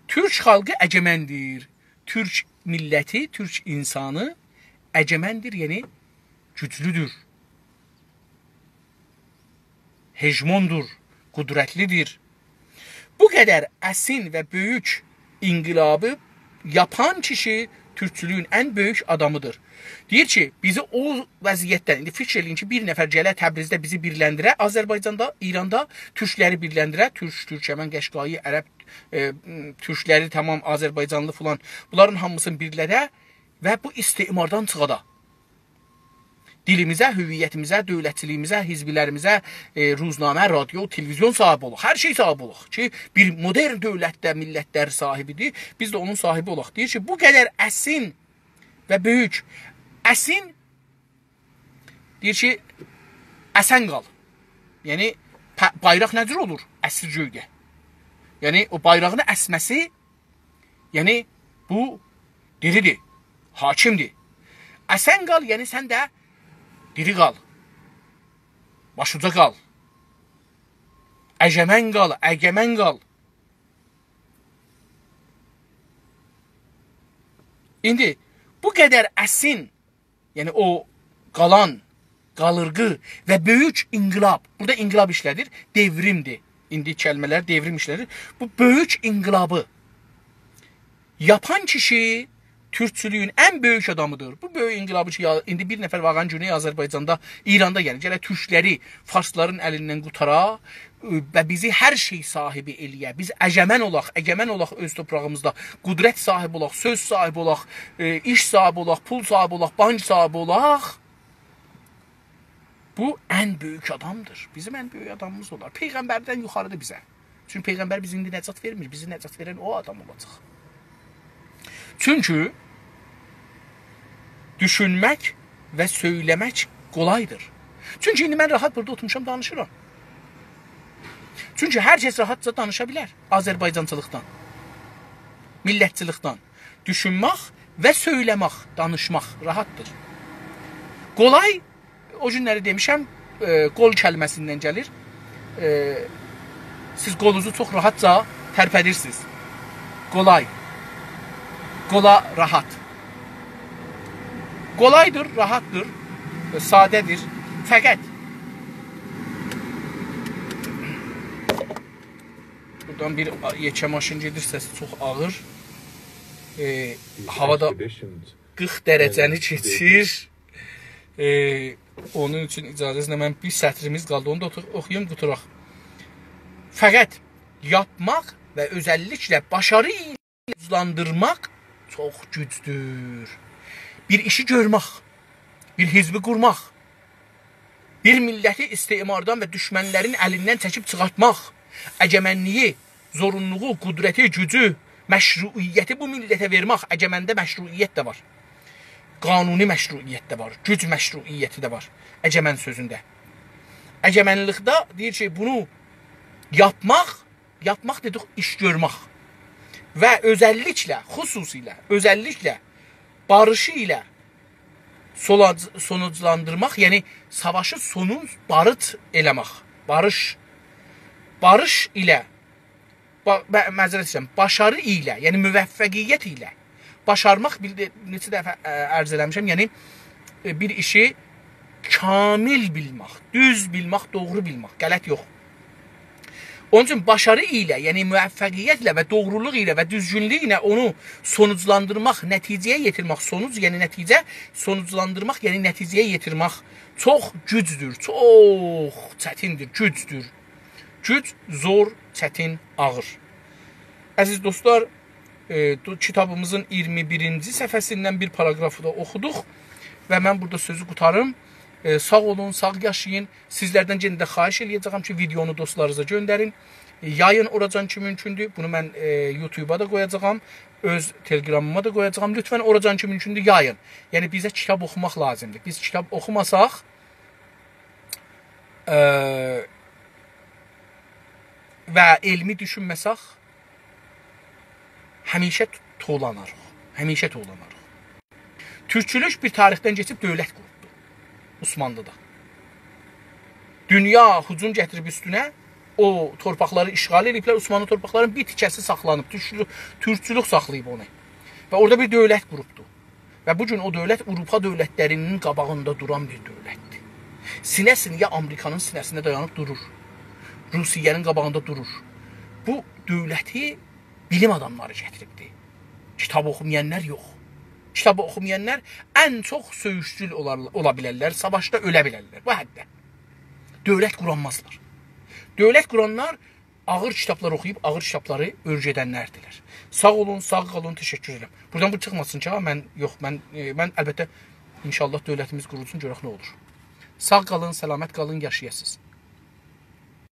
Türk xalqı əcəməndir. Türk milləti, Türk insanı əcəməndir, yəni güclüdür. Hegemondur, qudrətlidir. Bu qədər əsin və böyük inqilabı yapan kişi Türkçülüyün ən böyük adamıdır. Deyir ki, bizi o vəziyyətdən, indi fikir eləyin ki, bir nəfər gələ Təbrizdə bizi birləndirə, Azərbaycanda, İranda türkləri birləndirə, Türkəmən, Qəşqayı, Ərəb, türkləri tamam, Azərbaycanlı filan, bunların hamısını birlədə və bu istimardan çıxada. Dilimizə, hüviyyətimizə, dövlətçiliyimizə, hizbilərimizə, ruznamə, radio, televizyon sahibi olaq. Hər şey sahibi olaq ki, bir modern dövlətdə millətlər sahibidir. Biz də onun sahibi olaq. Deyir ki, bu qədər əsin və böyük. Əsin, deyir ki, əsən qal. Yəni, bayraq necə olur? Əsir göydə. Yəni, o bayrağını əsməsi, yəni, bu diridir, hakimdir. Əsən qal, yəni sən də diri qal, başuca qal, əcəmən qal, əgəmən qal. İndi bu qədər əsin, yəni o qalan, qalırğı və böyük inqilab, burada inqilab işlədir, devrimdir. İndi kəlmələr devrim işlədir. Bu böyük inqilabı yapan kişi Türkçülüyün ən böyük adamıdır. Bu böyük inqilabı ki, indi bir nəfər vağan Güney Azərbaycanda, İranda gəlir. Gələ türkləri farsların əlindən qutara və bizi hər şey sahibi eləyə. Biz əcəmən olaq, əgəmən olaq öz toprağımızda. Qudrət sahibi olaq, söz sahibi olaq, iş sahibi olaq, pul sahibi olaq, bank sahibi olaq. Bu ən böyük adamdır. Bizim ən böyük adamımız olar. Peyğəmbərdən yuxarıdır bizə. Çünki Peyğəmbər bizi indi nəcat vermir. Bizi nəcat verən o adam olacaq. Çünki düşünmək və söyləmək qolaydır. Çünki indi mən rahat burada oturmuşam, danışıram. Çünki hər kəs rahatca danışa bilər Azərbaycançılıqdan, millətçilikdən. Düşünmək və söyləmək, danışmaq rahatdır. Qolay, o günləri demişəm, qol kəlməsindən gəlir. Siz qolunuzu çox rahatca tərpədirsiniz. Qolay. Qola rahat. Qolaydır, rahatdır, sadədir. Fəqət buradan bir yekə maşın gedirsə çox ağır. Havada 40 dərəcəni keçir. Onun üçün icazənizlə mən bir sətrimiz qaldı. Onu da oxuyum, quturaq. Fəqət yapmaq və özəlliklə başarı ilə uzlandırmaq çox gücdür. Bir işi görmək, bir hizbi qurmaq, bir milləti istimardan və düşmənlərin əlindən çəkib çıxartmaq, əcəmənliyi, zorunluluğu, qudrəti, gücü, məşruiyyəti bu millətə vermək. Əcəməndə məşruiyyət də var. Qanuni məşruiyyət də var. Güc məşruiyyəti də var. Əcəmən sözündə. Əcəmənlikdə deyir ki, bunu yapmaq dedik iş görmək. və özəlliklə, özəlliklə barışı ilə sonuclandırmaq, yəni savaşı sonun barıt eləmək. Barış ilə, məzərət istəyirəm, başarı ilə, yəni müvəffəqiyyət ilə başarmaq, neçə dəfə ərz eləmişəm, yəni bir işi kamil bilmək, düz bilmək, doğru bilmək, qələt yox. Onun üçün başarı ilə, yəni müvəffəqiyyətlə və doğruluq ilə və düzgünlük ilə onu sonuclandırmaq, nəticəyə yetirmək, yəni nəticə, sonuclandırmaq, yəni nəticəyə yetirmək çox gücdür, çox çətindir, gücdür. Güc, zor, çətin, ağır. Əziz dostlar, kitabımızın 21-ci səhifəsindən bir paragrafı da oxuduq və mən burada sözü qutarım. Sağ olun, sağ yaşayın. Sizlərdən yenə də xahiş eləyəcəm ki, videonu dostlarınıza göndərin. Yayın oracan ki mümkündür. Bunu mən YouTube-a da qoyacağam. Öz Telegramıma da qoyacağam. Lütfən oracan ki mümkündür, yayın. Yəni bizə kitab oxumaq lazımdır. Biz kitab oxumasaq və elmi düşünməsək həmişə tuğlanarıq. Həmişə tuğlanarıq. Türkçülük bir tarixdən keçib dövlət qurdu. Osmanlı'da. Dünya hücum gətirib üstünə, o torpaqları işğal ediblər, Osmanlı torpaqlarının bir tikəsi saxlanıb, türkçülük saxlayıb onu. Və orada bir dövlət qurubdur. Və bugün o dövlət Avropa dövlətlərinin qabağında duran bir dövlətdir. Sinə-sinəyə Amerikanın sinəsində dayanıb durur. Rusiyanın qabağında durur. Bu dövləti bilim adamları gətiribdir. Kitab oxumayanlar yox. Kitabı oxumayanlar ən çox söyüşçül ola bilərlər, savaşda ölə bilərlər. Bu həddə. Dövlət quranmazlar. Dövlət quranlar ağır kitablar oxuyub, ağır kitabları örgü edənlərdirlər. Sağ olun, sağ qalın, təşəkkür edirəm. Buradan bu çıxmasın ki, mən əlbəttə inşallah dövlətimiz qurulsun, görək nə olur. Sağ qalın, səlamət qalın, yaşayasınız.